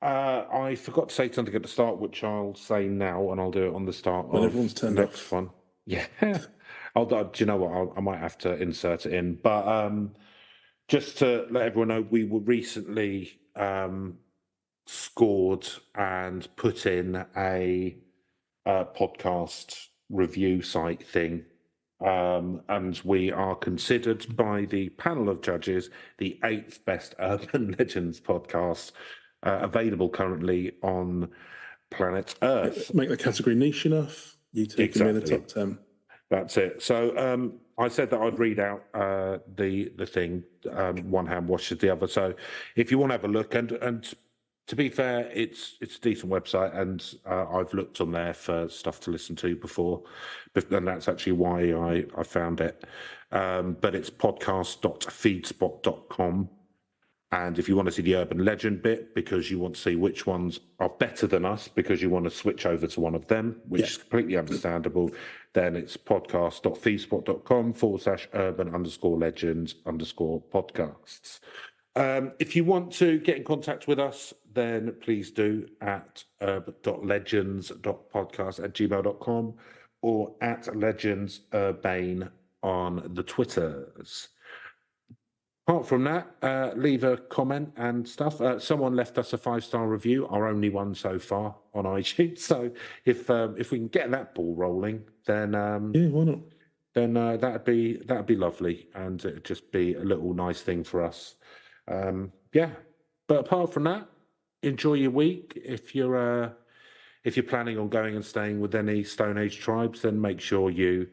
I forgot to say something at the start, which I'll say now, and I'll do it on the start of everyone's turned the next off. one. Yeah, do you know what? I might have to insert it in, but just to let everyone know, we were recently scored and put in a podcast review site thing. And we are considered by the panel of judges the 8th best urban legends podcast available currently on planet Earth. Make the category niche enough, you take them in the top 10. That's it. So I said that I'd read out the thing, one hand washes the other. So if you want to have a look, and to be fair, it's a decent website, and I've looked on there for stuff to listen to before, and that's actually why I found it. But it's podcast.feedspot.com. And if you want to see the urban legend bit, because you want to see which ones are better than us, because you want to switch over to one of them, which is completely understandable, then it's podcast.feedspot.com/urban_legends_podcasts. If you want to get in contact with us, then please do at urban.legends.podcast@gmail.com or at legendsurbane on the Twitters. Apart from that, leave a comment and stuff. Someone left us a 5-star review, our only one so far on iTunes. So if we can get that ball rolling, then why not? Then that'd be lovely, and it'd just be a little nice thing for us. But apart from that, enjoy your week. If you're planning on going and staying with any Stone Age tribes, then make sure you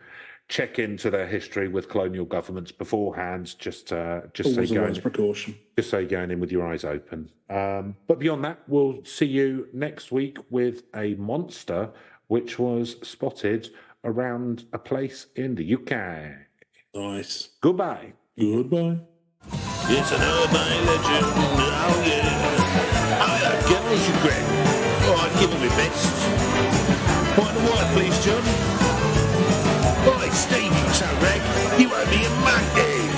check into their history with colonial governments beforehand. Just so precaution. Just so you're going in with your eyes open. But beyond that, we'll see you next week with a monster which was spotted around a place in the UK. Nice. Goodbye. Goodbye. It's an urban legend, oh yeah. Generation Greg. Oh, I'd give him my best. White and white, please, John. Right, Steve, you toe rag. You owe me a monkey.